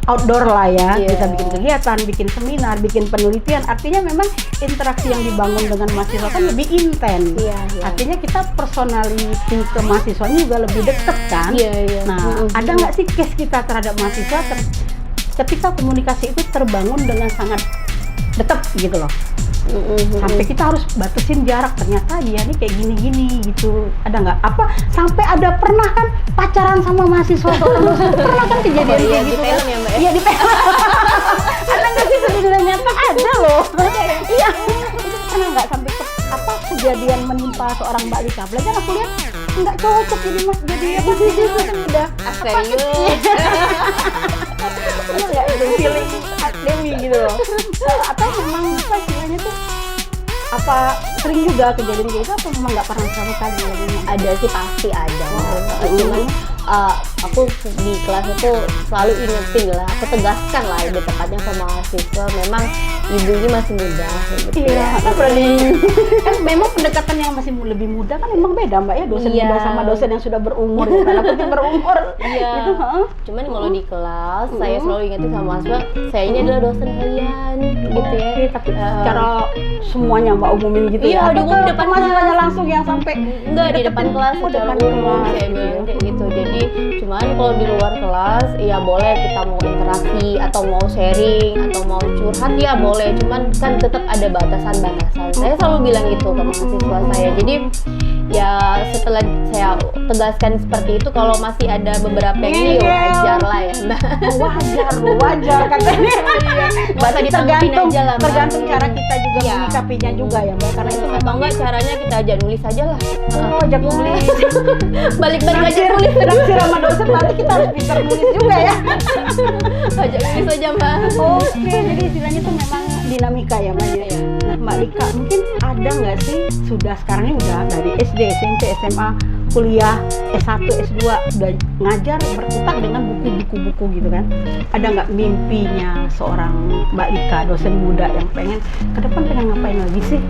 outdoor lah ya. Iya. Kita bikin kegiatan, bikin seminar, bikin penelitian. Artinya memang interaksi yang dibangun dengan mahasiswa kan lebih intens. Iya. Artinya kita personality ke mahasiswanya juga lebih deket kan. Iya. Nah, ada nggak sih case kita terhadap mahasiswa ketika komunikasi itu terbangun dengan sangat dekat gitu loh. Sampai kita harus batasin jarak, ternyata dia nih kayak gini-gini gitu. Ada nggak? Apa sampai ada pernah kan pacaran sama mahasiswa seorang dosen? Pernah kan kejadian Iya, kayak di gitu film kan? ya Mbak ya? Iya, di film. Ada nggak sih di dunia nyata? Ada loh. Iya. Itu pernah nggak sampai kejadian menimpa seorang Mbak Lika? Belajar aku lihat nggak cocok jadi dosen udah. Serius? Iya nggak itu feeling Dewi gitu loh. Atau memang apa istilahnya tuh, apa sering juga kejadian kayak gitu, apa memang nggak pernah sama sekali ngalamin? Ada sih, pasti ada. Cuman aku di kelas itu selalu ingetin lah, aku tegaskan lah lebih tepatnya ke mahasiswa, memang ibu ini masih muda gitu. Iya, kan memang pendekatan yang masih lebih muda kan memang beda Mbak ya, dosen Iya. muda sama dosen yang sudah berumur, ya, tanda kutip berumur. Iya. Gitu, Cuman kalau di kelas saya selalu ingetin sama mahasiswa, saya ini adalah dosen kalian gitu ya. Oke, tapi secara semuanya Mbak umumin gitu Iya, ya? Atau diumumin ke depan mahasiswanya kelas. langsung yang sampai Enggak, di depan kelas Oh, secara depan umum kelas, saya gitu bilang ya. kayak gitu. Jadi cuman kalau di luar kelas ya boleh kita mau interaksi atau mau sharing atau mau curhat ya boleh, cuman kan tetap ada batasan-batasan. Saya selalu bilang gitu ke mahasiswa saya. Jadi ya setelah saya tegaskan seperti itu, kalau masih ada beberapa yang ini ya wajar lah ya. wajar katanya. Bahasa ditanggapin aja lah, Mbak. Tergantung cara kita juga Iya. menyikapinya juga ya Mbak, karena itu Atau enggak caranya kita ajak nulis aja lah. Oh, ajak nulis. Balik-balik aja nulis. Naksir sama dosen berarti kita harus pintar nulis juga ya. Ajak nulis aja Mbak. Oke, jadi istilahnya itu memang dinamika ya Mbak. Iya. Nah Mbak Lika, mungkin ada nggak sih, sudah sekarang ini udah dari SD, SMP, SMA, kuliah, S1, S2 udah ngajar berkutat dengan buku-buku gitu kan? Ada nggak mimpinya seorang Mbak Lika, dosen muda yang pengen ke depan pengen ngapain lagi sih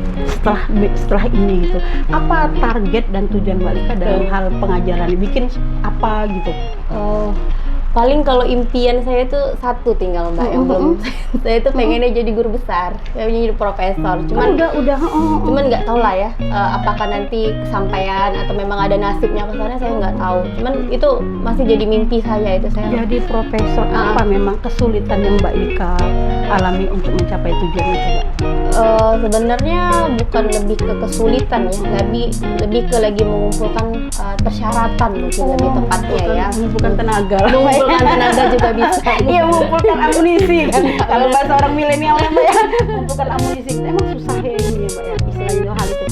setelah ini gitu? Apa target dan tujuan Mbak Lika dalam hal pengajaran? Bikin apa gitu? Oh, Paling kalau impian saya itu satu tinggal Mbak yang belum. Saya itu pengennya jadi guru besar, pengennya jadi profesor. Cuman cuman nggak tahu lah ya, apakah nanti kesampaian atau memang ada nasibnya ke sana, saya nggak tahu. Cuman itu masih jadi mimpi saya itu saya. Jadi profesor, apa memang kesulitan yang Mbak Ika alami untuk mencapai tujuan itu, Mbak? Sebenarnya bukan lebih ke kesulitan ya, lebih ke lagi mengumpulkan persyaratan mungkin lebih tepatnya ya. Mengumpulkan tenaga. Mengumpulkan tenaga juga bisa. Iya, mengumpulkan amunisi kan. Kalau bahasa orang milenial ya, Mbak ya, mengumpulkan amunisi. Emang susah ya ini ya, Mbak ya, istilahnya hal itu.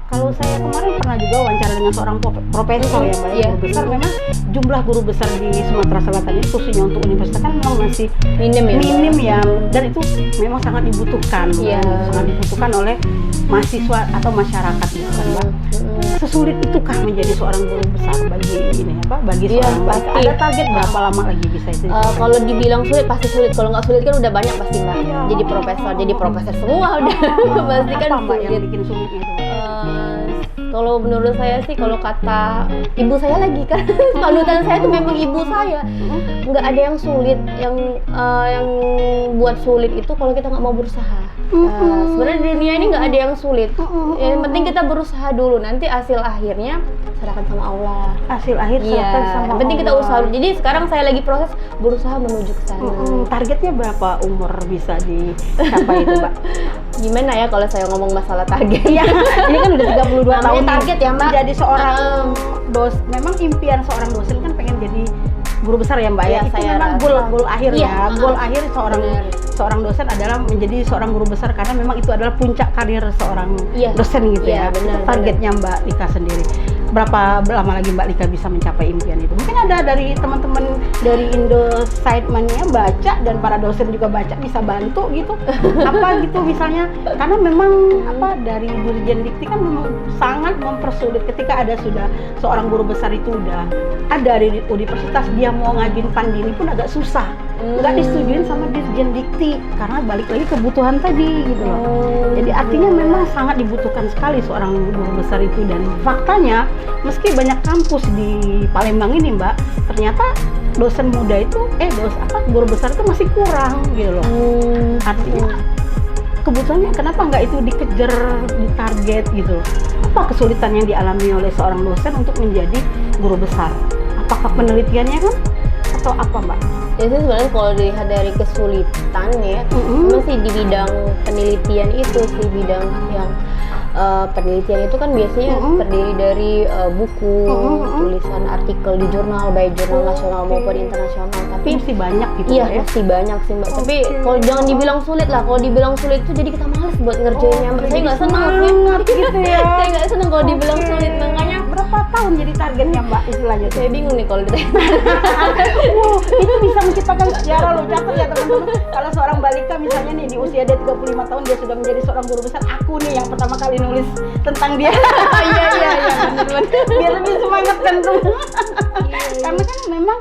Kalau saya kemarin pernah juga wawancara dengan seorang profesor ya, Mbak, guru besar. Memang jumlah guru besar di Sumatera Selatan itu khususnya untuk universitas kan memang masih minim ya, dan itu memang sangat dibutuhkan, sangat dibutuhkan oleh mahasiswa atau masyarakat gitu kan, Mbak. Sesulit itukah menjadi seorang guru besar bagi ini apa? Bagi seorang Mbak? Ada target berapa lama lagi bisa itu? Kalau dibilang sulit pasti sulit. Kalau nggak sulit kan udah banyak pasti Mbak. Jadi profesor semua udah pasti kan apa, Mbak, sulit. yang bikin sulitnya itu? Kalau menurut saya sih, kalau kata ibu saya lagi kan, panutan saya tuh memang ibu saya. Nggak ada yang sulit, yang buat sulit itu kalau kita nggak mau berusaha. Sebenarnya di dunia ini nggak ada yang sulit. Yang penting kita berusaha dulu. Nanti hasil akhirnya serahkan sama Allah. Hasil akhir serahkan sama Allah. Yang penting kita usaha. Jadi sekarang saya lagi proses berusaha menuju ke sana. Targetnya berapa umur bisa dicapai itu, Mbak? Gimana ya kalau saya ngomong masalah target? Iya, ini kan udah 32 tahun target ya, Mbak. Jadi seorang memang impian seorang dosen kan pengen jadi guru besar ya, Mbak ya. Itu memang goal akhir ya. Goal akhir seorang dosen adalah menjadi seorang guru besar, karena memang itu adalah puncak karir seorang dosen gitu ya. Itu targetnya Mbak Lika sendiri. Berapa lama lagi Mbak Lika bisa mencapai impian itu? Mungkin ada dari teman-teman dari Indosight Mania baca, dan para dosen juga baca, bisa bantu gitu. Apa gitu misalnya, karena memang dari Dirjen Dikti kan memang sangat mempersulit ketika ada sudah seorang guru besar itu udah ada di universitas, dia mau ngajuin pandiri pun agak susah. Nggak disetujuin sama Dirjen Dikti karena balik lagi kebutuhan tadi gitu loh. Jadi artinya memang sangat dibutuhkan sekali seorang guru besar itu. Dan faktanya meski banyak kampus di Palembang ini, Mbak, ternyata dosen muda itu guru besar itu masih kurang gitu loh. Artinya kebutuhannya kenapa nggak itu dikejar, ditarget gitu loh. Apa kesulitan yang dialami oleh seorang dosen untuk menjadi guru besar? Apakah penelitiannya kan atau apa, Mbak? Jadi sebenarnya kalau dilihat dari kesulitan ya, masih di bidang penelitian itu sih, bidang yang penelitian itu kan biasanya terdiri dari buku, tulisan artikel di jurnal, baik jurnal nasional maupun internasional. Tapi masih banyak gitu ya? Iya, masih banyak sih, Mbak. Tapi kalau jangan dibilang sulit lah. Kalau dibilang sulit itu jadi kita malas buat ngerjainnya. Saya nggak senang gitu ya. Saya nggak senang kalau dibilang sulit. Makanya berapa tahun jadi targetnya, Mbak, istilahnya? Saya bingung nih kalau ditanya. Itu bisa menciptakan sejarah loh. Catat ya teman-teman. Kalau seorang balita misalnya nih di usia dia 35 tahun dia sudah menjadi seorang guru besar, aku nih yang pertama kali nulis tentang dia. Iya benar-benar. Biar lebih semangat kan tuh. Karena kan memang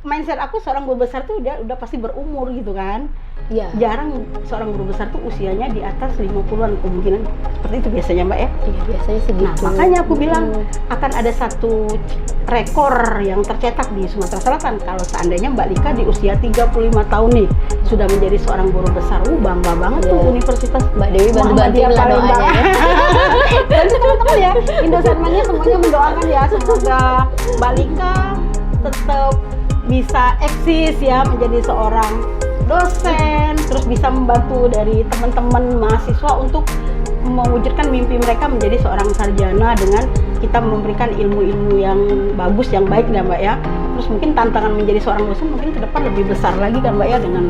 mindset aku seorang guru besar tuh udah pasti berumur gitu kan. Iya. Jarang seorang guru besar tuh usianya di atas 50-an, kemungkinan seperti itu biasanya, Mbak ya. Iya, biasanya segitu. Nah, makanya aku bilang akan ada satu rekor yang tercetak di Sumatera Selatan kalau seandainya Mbak Lika di usia 35 tahun nih sudah menjadi seorang guru besar. Bangga banget tuh Universitas Mbak Dewi bantu-bantuin lah doanya ya. Dan teman-teman ya, Indosight Mania semuanya mendoakan ya, semoga Mbak Lika tetap bisa eksis ya menjadi seorang dosen, terus bisa membantu dari teman-teman mahasiswa untuk mewujudkan mimpi mereka menjadi seorang sarjana dengan kita memberikan ilmu-ilmu yang bagus, yang baik ya, Mbak ya. Terus mungkin tantangan menjadi seorang dosen mungkin ke depan lebih besar lagi kan, Mbak ya, dengan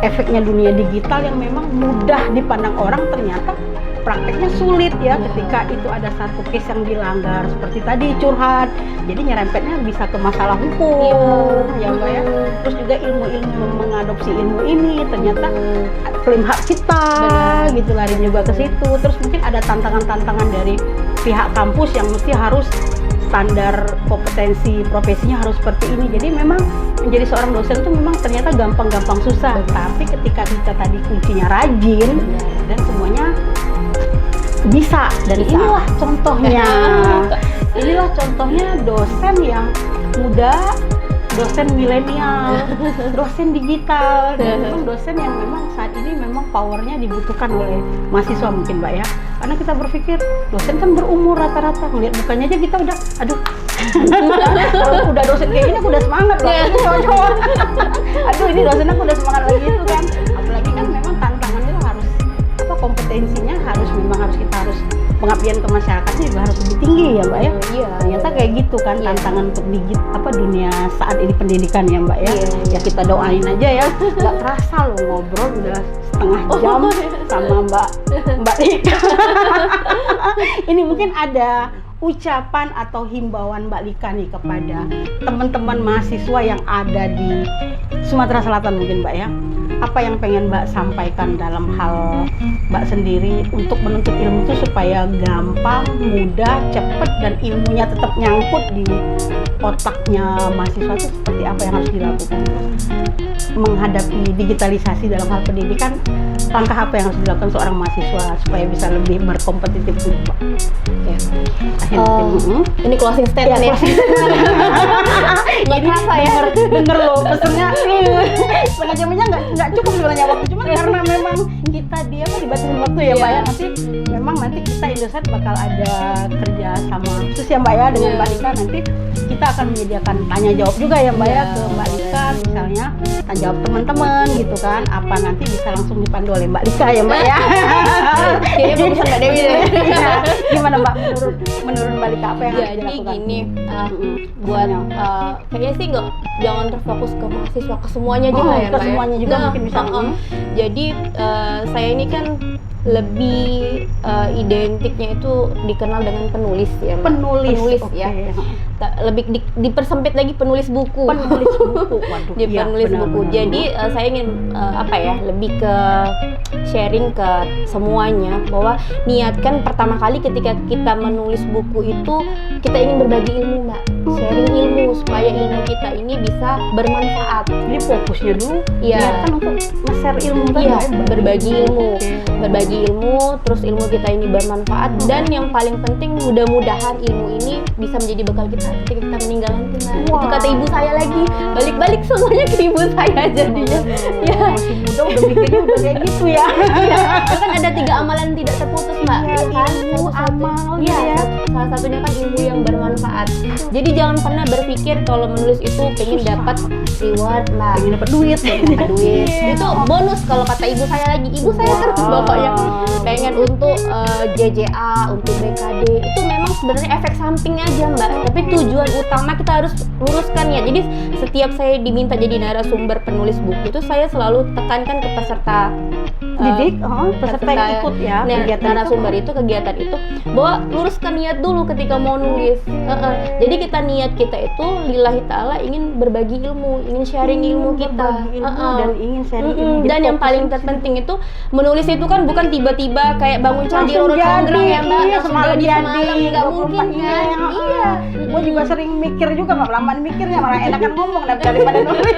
efeknya dunia digital yang memang mudah dipandang orang, ternyata prakteknya sulit ya ketika itu ada satu case yang dilanggar seperti tadi curhat, jadi nyerempetnya bisa ke masalah hukum ya, Mbak ya. Terus juga ilmu-ilmu mengadopsi ilmu ini ternyata klaim hak cipta gitu, lari juga ke situ. Terus mungkin ada tantangan-tantangan dari pihak kampus yang mesti harus standar kompetensi profesinya harus seperti ini. Jadi memang menjadi seorang dosen itu memang ternyata gampang-gampang susah. Tapi ketika kita tadi kuncinya rajin dan semuanya bisa. Dan inilah contohnya. Inilah contohnya dosen yang muda dosen milenial, dosen digital, dan memang dosen yang memang saat ini memang powernya dibutuhkan oleh mahasiswa mungkin Mbak ya. Karena kita berpikir dosen kan berumur rata-rata, ngeliat mukanya aja kita udah, aduh, kalau udah dosen kayak gini aku udah semangat loh, ini cowok-cowok. Aduh ini dosen aku udah semangat lagi itu kan. Apalagi kan memang tantangannya harus kompetensinya harus kita harus pengabdian ke masyarakatnya juga harus lebih tinggi ya Mbak ya. Iya. Ternyata kayak gitu kan tantangan untuk dunia saat ini pendidikan ya Mbak ya. Ya kita doain aja ya. Nggak kerasa loh ngobrol udah setengah jam sama Mbak Lika. Ini mungkin ada ucapan atau himbauan Mbak Lika nih kepada teman-teman mahasiswa yang ada di Sumatera Selatan mungkin Mbak ya. Apa yang pengen Mbak sampaikan dalam hal Mbak sendiri untuk menuntut ilmu itu supaya gampang, mudah, cepat dan ilmunya tetap nyangkut di otaknya mahasiswa itu seperti apa yang harus dilakukan menghadapi digitalisasi dalam hal pendidikan, langkah apa yang harus dilakukan seorang mahasiswa supaya bisa lebih berkompetitif gitu Mbak? Ya. Ini closing statement ya. Nggak kerasa ya. Denger loh pesennya setengah jamnya nggak cukup sebenarnya waktu, cuma karena memang kita dibatasin waktu ya Mbak ya. Nanti kita Indosat bakal ada kerja sama khusus ya Mbak ya dengan Mbak Lika. Nanti kita akan menyediakan tanya jawab juga ya Mbak ya ke Mbak Lika, misalnya tanya jawab teman-teman gitu kan, apa nanti bisa langsung dipandu oleh Mbak Lika ya Mbak ya. Kayaknya bagusan Mbak Dewi deh. Gimana Mbak menurut Mbak Lika apa yang harus Jadi dilakukan? gini, buat kayaknya sih jangan terfokus ke mahasiswa, ke semuanya juga ya ke Mbak ya. semuanya juga mungkin bisa. Jadi saya ini kan lebih identiknya itu dikenal dengan penulis ya Mbak. Penulis okay. ya. Lebih dipersempit lagi penulis buku. Penulis buku. Waduh. Dia penulis buku. Jadi saya ingin lebih ke sharing ke semuanya bahwa niatkan pertama kali ketika kita menulis buku itu kita ingin berbagi ilmu Mbak. Sharing ilmu supaya ilmu kita ini bisa bermanfaat. Jadi fokusnya dulu Iya. niatkan untuk nge-share ilmu kan Iya, Mbak? berbagi ilmu. Okay. Berbagi ilmu, terus ilmu kita ini bermanfaat dan yang paling penting mudah-mudahan ilmu ini bisa menjadi bekal kita ketika kita meninggal nanti Mbak. Itu kata ibu saya lagi, balik-balik semuanya ke ibu saya jadinya. Ya. Masih muda udah mikirnya udah kayak gitu ya. Itu kan ada 3 amalan yang tidak terputus Mbak. Iya, kan? ilmu, amal Iya, ya. salah satunya kan ilmu yang bermanfaat. Jadi jangan pernah berpikir kalau menulis itu pengen dapat reward Mbak. Pengen dapat duit, Dapat duit. Itu bonus kalau kata ibu saya lagi. Ibu saya terus pokoknya pengen untuk JJA, untuk BKD. Itu memang sebenarnya efek samping aja Mbak. Tapi tujuan utama kita harus luruskan ya. Jadi setiap saya diminta jadi narasumber penulis buku itu saya selalu tekankan ke peserta didik, peserta yang ikut ya kegiatan narasumber itu kegiatan itu bahwa luruskan niat dulu ketika mau nulis. Jadi kita niat kita itu lillahi ta'ala ingin berbagi ilmu, ingin sharing ilmu kita. Dan ingin sharing ilmu. Dan yang paling terpenting itu menulis itu kan bukan tiba-tiba kayak bangun candi langsung Roro Conggrang ya Mbak, iya, langsung semalam jadi semalam, nggak 24 mungkin kan. Iya. Gue juga sering mikir juga Mbak, lamaan mikirnya malah enakan ngomong daripada nulis.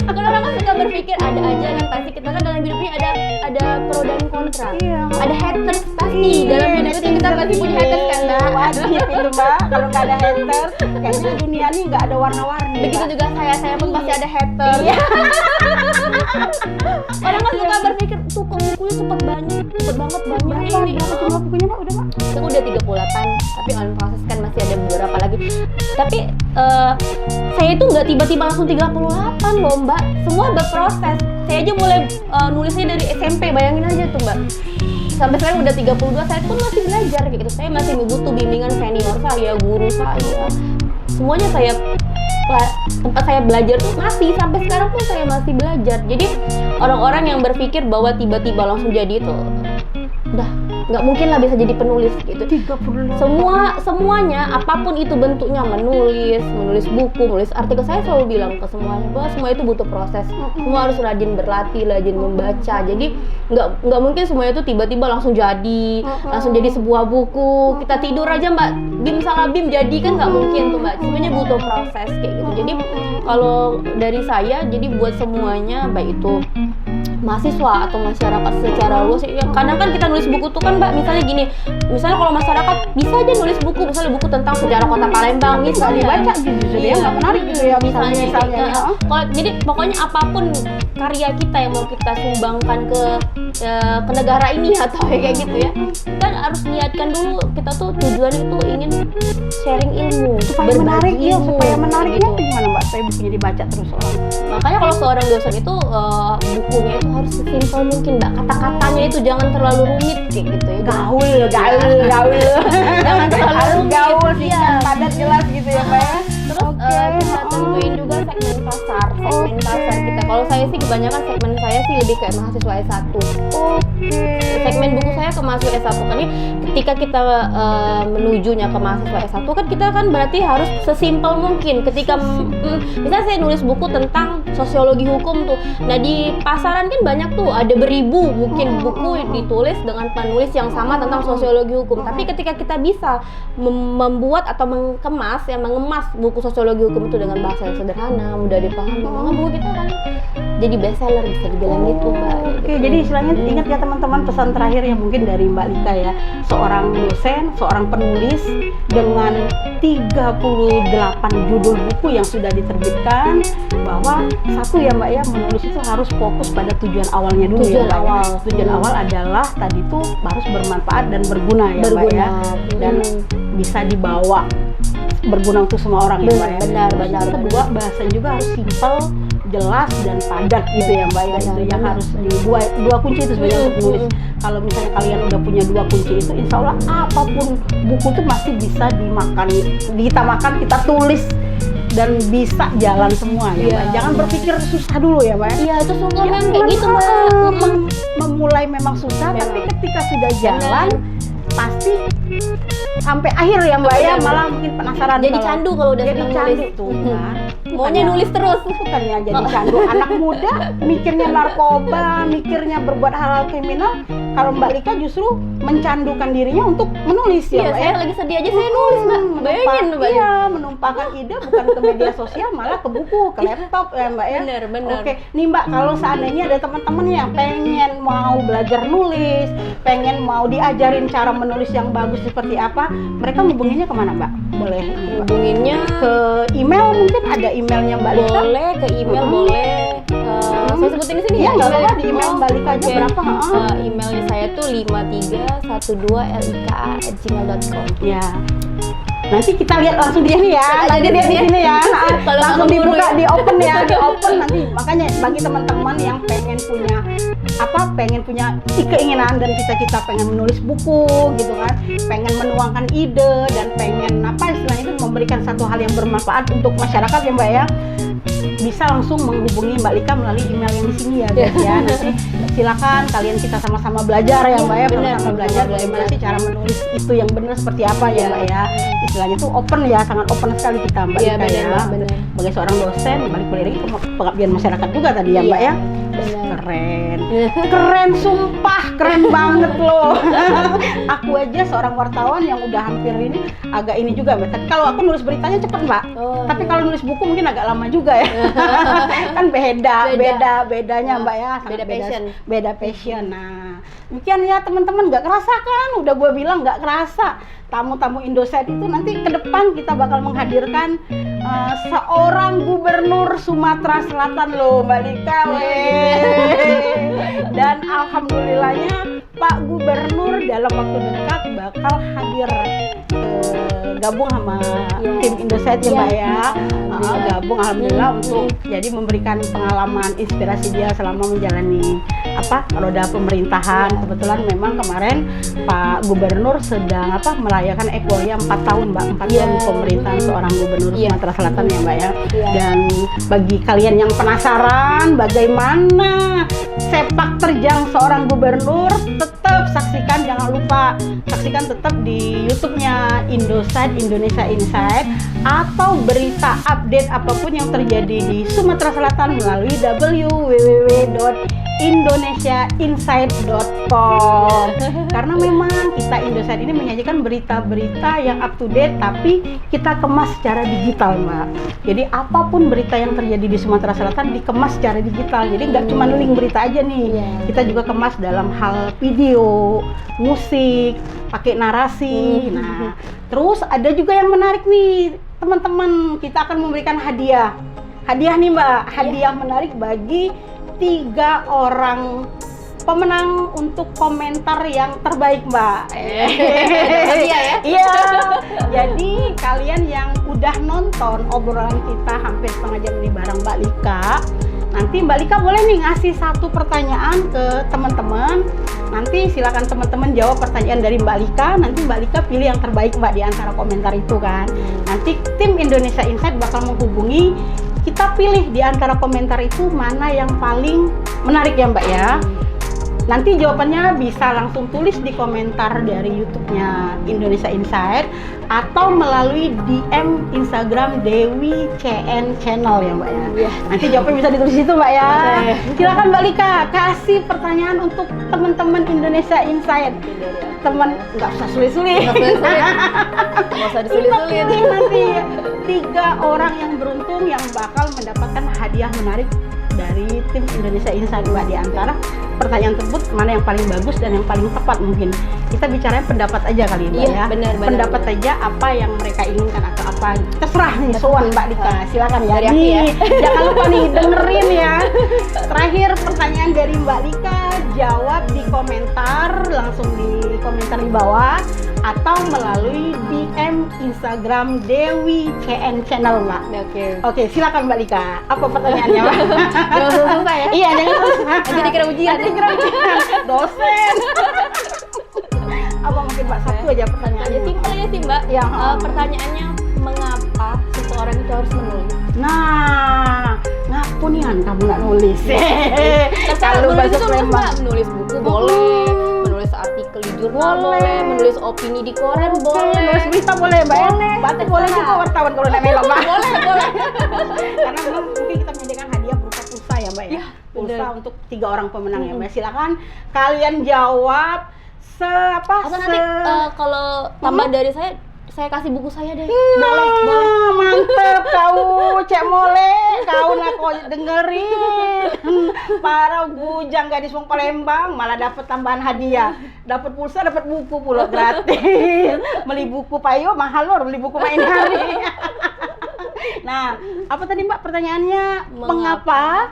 Kan orang kan suka berpikir ada aja kan pasti kita kan dalam hidup ini ada pro dan kontra. Iya. Ada haters pasti dalam hidup itu kita pasti punya haters kan Mbak. Wajib itu Mbak, kalau nggak ada haters kayaknya dunia ini nggak ada warna-warni. Begitu Mbak. juga saya pun pasti ada haters. Iya. Orang kan suka berpikir tuh kok bukunya cepet banget ini. Berapa jumlah bukunya Mbak? Udah Mbak? Itu udah 38, tapi on proses kan masih ada beberapa lagi. Tapi saya itu nggak tiba-tiba langsung 38 loh Mbak. Semua berproses. Saya aja mulai nulisnya dari SMP, bayangin aja tuh Mbak. Sampai sekarang udah 32, saya pun masih belajar kayak gitu. Saya masih butuh bimbingan senior saya, guru saya. Semuanya tempat saya belajar tuh masih sampai sekarang pun saya masih belajar. Jadi orang-orang yang berpikir bahwa tiba-tiba langsung jadi itu udah nggak mungkin lah bisa jadi penulis gitu. 38. Semuanya apapun itu bentuknya, menulis buku, menulis artikel, saya selalu bilang ke semuanya bahwa semua itu butuh proses. Semua harus rajin berlatih, rajin membaca. Jadi nggak mungkin semuanya itu tiba-tiba langsung jadi sebuah buku. Kita tidur aja Mbak, Bim salah Bim jadi kan nggak mungkin tuh Mbak. Semuanya butuh proses kayak gitu. Jadi kalau dari saya, jadi buat semuanya baik itu mahasiswa atau masyarakat secara luas. Ya, kadang kan kita nulis buku tuh kan Mbak, misalnya gini, misalnya kalau masyarakat bisa aja nulis buku, misalnya buku tentang sejarah kota Palembang, misalnya dibaca gitu, jadi nggak menarik gitu ya misalnya. Jadi pokoknya apapun karya kita yang mau kita sumbangkan ke negara ini atau kayak gitu ya, kita harus niatkan dulu kita tuh tujuannya itu ingin sharing ilmu, supaya menarik ya, supaya menariknya gitu. gimana Mbak? Supaya bukunya dibaca terus orang. Makanya kalau seorang dosen itu bukunya itu harus sesimpel mungkin Mbak, kata-katanya itu jangan terlalu rumit kayak gitu ya. Gaul. Jangan terlalu rumit. Gaul sih, Iya. padat jelas gitu ya Mbak ya. Terus kita tentuin juga segmen pasar kita. Kalau saya sih kebanyakan segmen saya sih lebih kayak mahasiswa S1. Segmen buku saya ke mahasiswa S1 kan ini ketika kita menujunya ke mahasiswa S1 kan kita kan berarti harus sesimpel mungkin. Ketika misalnya saya nulis buku tentang sosiologi hukum tuh. Nah, di pasaran kan banyak tuh, ada beribu mungkin buku ditulis dengan penulis yang sama tentang sosiologi hukum. Tapi ketika kita bisa membuat atau mengemas buku sosiologi hukum itu dengan bahasa yang sederhana, mudah dipahami, maka buku kita kan jadi bestseller, bisa dibilang gitu Mbak. Oke, jadi istilahnya ingat ya teman-teman, pesan terakhir yang mungkin dari Mbak Lika ya, seorang dosen, seorang penulis dengan 38 judul buku yang sudah diterbitkan, bahwa satu ya Mbak ya, menulis itu harus fokus pada tujuan awalnya dulu. Tujuan ya Mbak awal. ya. Tujuan awal adalah tadi tuh harus bermanfaat dan berguna ya Mbak ya, dan bisa dibawa berguna untuk semua orang ya Mbak ya. Benar. Kedua, bahasanya juga harus simpel, jelas dan padat gitu ya Mbak ya. Itu yang harus di dua kunci itu sebenarnya untuk menulis. Kalau misalnya kalian udah punya dua kunci itu, insya Allah apapun buku itu masih bisa makan, kita tulis dan bisa jalan semua ya Mbak. Jangan berpikir susah dulu ya Mbak. Iya, itu sungguh kan kayak gitu Mbak. Memulai memang susah, tapi ketika sudah jalan pasti sampai akhir ya Mbak ya, malah mungkin penasaran. Jadi candu kalau udah jadi senang candu nulis. tuh kan. Maunya nulis terus. Bukannya jadi candu. Anak muda mikirnya narkoba, mikirnya berbuat hal-hal kriminal. Kalau Mbak Lika justru mencandukan dirinya untuk menulis ya Iya, Mbak saya ya. lagi sedih aja saya nulis Mbak. Bayangin Mbak. Iya, menumpahkan ide bukan ke media sosial, malah ke buku, ke laptop ya Mbak ya. Bener. Oke, nih Mbak, kalau seandainya ada teman-teman yang pengen mau belajar nulis, pengen mau diajarin cara menulis yang bagus seperti apa, mereka ngubunginnya kemana Mbak? Boleh ini, Mbak. Hubunginnya Ke email, mungkin ada emailnya Mbak Lika? boleh, ke email boleh. Saya sebutin di sini Iya, ya. nggak apa-apa, di email Mbak Lika aja. Oke. Berapa? Emailnya saya tuh 5312lika@gmail.com. Ya. Nanti kita lihat langsung dia nih ya. Nanti dia di sini ya. Kalau Langsung nggak keburu dibuka, ya. di open ya, di open nanti. Makanya bagi teman-teman yang pengen punya keinginan dan cita-cita pengen menulis buku gitu kan, pengen menuangkan ide dan pengen istilahnya itu memberikan satu hal yang bermanfaat untuk masyarakat ya Mbak ya, bisa langsung menghubungi Mbak Lika melalui email yang di sini ya guys ya. Nanti silakan kalian kita sama-sama belajar ya Mbak ya, sama belajar bagaimana sih cara menulis itu yang benar seperti apa ya Mbak ya. Istilahnya itu open ya, sangat open sekali kita Mbak Lika ya. Sebagai seorang dosen, balik lagi ke pengabdian masyarakat juga tadi ya Mbak ya. Keren sumpah, keren banget loh. Aku aja seorang wartawan yang udah hampir ini agak ini juga Mbak. Tapi kalau aku nulis beritanya cepet Mbak. Tapi kalau nulis buku mungkin agak lama juga ya. Kan bedanya Mbak ya. Beda passion. Nah, demikian ya teman-teman, nggak kerasa kan? Udah gue bilang nggak kerasa. Tamu-tamu Indosat itu nanti ke depan kita bakal menghadirkan seorang gubernur Sumatera Selatan loh Mbak Lika. Dan alhamdulillahnya Pak Gubernur dalam waktu dekat bakal hadir gabung sama tim Indosat ya Mbak ya. Gabung alhamdulillah untuk jadi memberikan pengalaman inspirasi dia selama menjalani roda pemerintahan. Kebetulan memang kemarin Pak Gubernur sedang merayakan euforia 4 tahun Mbak, 4 tahun pemerintahan seorang gubernur Sumatera Selatan ya Mbak ya. Dan bagi kalian yang penasaran bagaimana sepak terjang seorang gubernur, tetap saksikan, jangan lupa saksikan tetap di YouTube-nya Indosat Indonesia Insight, atau berita update apapun yang terjadi di Sumatera Selatan melalui www indonesiainsight.com. Karena memang kita Indosiar ini menyajikan berita-berita yang up to date, tapi kita kemas secara digital, Mbak. Jadi apapun berita yang terjadi di Sumatera Selatan dikemas secara digital. Jadi nggak cuma link berita aja nih, kita juga kemas dalam hal video, musik, pakai narasi. Nah, terus ada juga yang menarik nih, teman-teman. Kita akan memberikan hadiah nih, Mbak. Hadiah menarik bagi 3 orang pemenang untuk komentar yang terbaik, Mbak. Hadiah ya? Iya. Jadi kalian yang udah nonton obrolan kita hampir setengah jam ini bareng Mbak Lika, nanti Mbak Lika boleh nih ngasih 1 pertanyaan ke teman-teman. Nanti silakan teman-teman jawab pertanyaan dari Mbak Lika. Nanti Mbak Lika pilih yang terbaik, Mbak, di antara komentar itu kan. Nanti tim Indonesia Insight bakal menghubungi. Kita pilih di antara komentar itu mana yang paling menarik ya, Mbak ya. Nanti jawabannya bisa langsung tulis di komentar dari YouTube-nya Indonesia Insight atau melalui DM Instagram Dewi CN Channel ya, Mbak ya. Nanti jawabannya bisa ditulis di situ, Mbak ya. Silakan Mbak Lika kasih pertanyaan untuk teman-teman Indonesia Insight. Teman nggak usah sulit-sulit. Nggak usah disulit-sulit. Nanti 3 orang yang beruntung yang bakal mendapatkan hadiah menarik dari tim Indonesia Insight, Mbak. Di antara pertanyaan tersebut mana yang paling bagus dan yang paling tepat, mungkin kita bicaranya pendapat aja kali ini, Mbak ya. Benar. Pendapat aja apa yang mereka inginkan atau apa. Terserah nih, soan Mbak Dika. Silakan ya. Dari aku ya. Jangan lupa nih dengerin ya. Terakhir pertanyaan dari Mbak Lika, jawab di komentar, langsung di komentar di bawah atau melalui DM Instagram Dewi CN Channel, Mbak. Oke, silakan Mbak Lika. Apa pertanyaannya, Mbak? Jangan susah ya? Iya, jangan susah. Nanti dikira ujian. Dosen. Apa mungkin Mbak satu aja pertanyaannya? Simpel aja sih, Mbak. Ya. Pertanyaannya, mengapa seseorang itu harus menulis? Nah, ngapunian kamu nggak nulis? Kalau bahasa menulis itu Palembang. Mbak, menulis buku boleh, menulis artikel di jurnal boleh, menulis opini di koran boleh, Nulis berita boleh, Mbak ya? Berarti boleh juga wartawan kalau naik melok, Mbak. boleh. Karena memang mungkin kita menyediakan hadiah berupa pulsa ya, Mbak ya? Pulsa bener. untuk 3 orang pemenang ya, Mbak. Silakan kalian jawab Atau nanti kalau tambah dari saya kasih buku saya deh. boleh. Mantep kau, Cek Mole, kau nak kau dengerin. Para bujang gadis wong Palembang malah dapat tambahan hadiah. Dapat pulsa, dapat buku pula gratis. Beli buku payo mahal lor, beli buku main hari. Nah, apa tadi Mbak pertanyaannya? Mengapa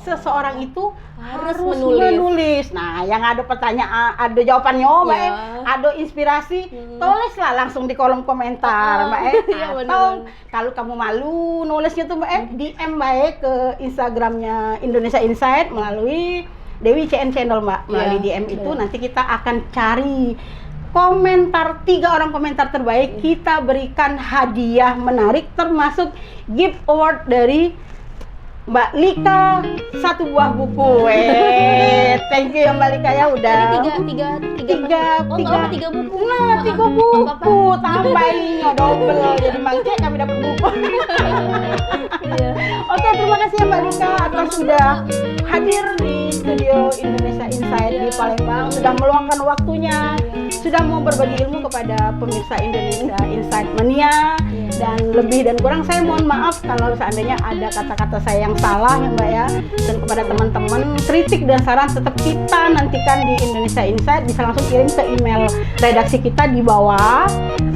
seseorang itu harus menulis? Nah, yang ada pertanyaan, ada jawabannya, Mbak. Ya. Ada inspirasi, tulislah langsung di kolom komentar, Mbak. Iya, Atau kalau kamu malu nulisnya tuh, Mbak, DM Mbak ke Instagramnya Indonesia Insight melalui Dewi CN Channel, Mbak. Melalui DM itu nanti kita akan cari komentar 3 orang komentar terbaik, kita berikan hadiah menarik termasuk gift award dari Mbak Lika 1 buah buku. Thank you ya Mbak Lika ya udah. Tiga buku. Nah, 3 buku tambahin double jadi mangke kami dapat buku. Oke, terima kasih ya Mbak Lika atas sudah hadir di studio Indonesia Insight di Palembang, sudah meluangkan waktunya, sudah mau berbagi ilmu kepada pemirsa Indonesia Insight Mania. Dan lebih dan kurang saya mohon maaf kalau seandainya ada kata-kata saya yang salah ya Mbak ya. Dan kepada teman-teman, kritik dan saran tetap kita nantikan di Indonesia Insight, bisa langsung kirim ke email redaksi kita di bawah.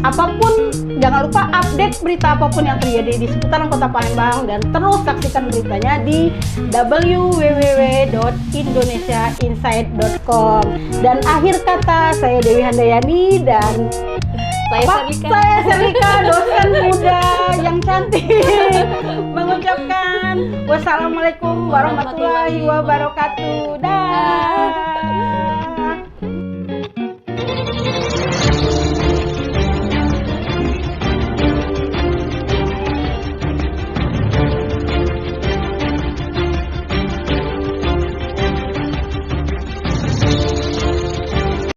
Apapun, jangan lupa update berita apapun yang terjadi di seputaran Kota Palembang dan terus saksikan beritanya di www.indonesiainsight.com. Dan akhir kata, saya Dewi Handayani dan saya Serlika, dosen muda yang cantik, mengucapkan wassalamualaikum warahmatullahi wabarakatuh. Dah.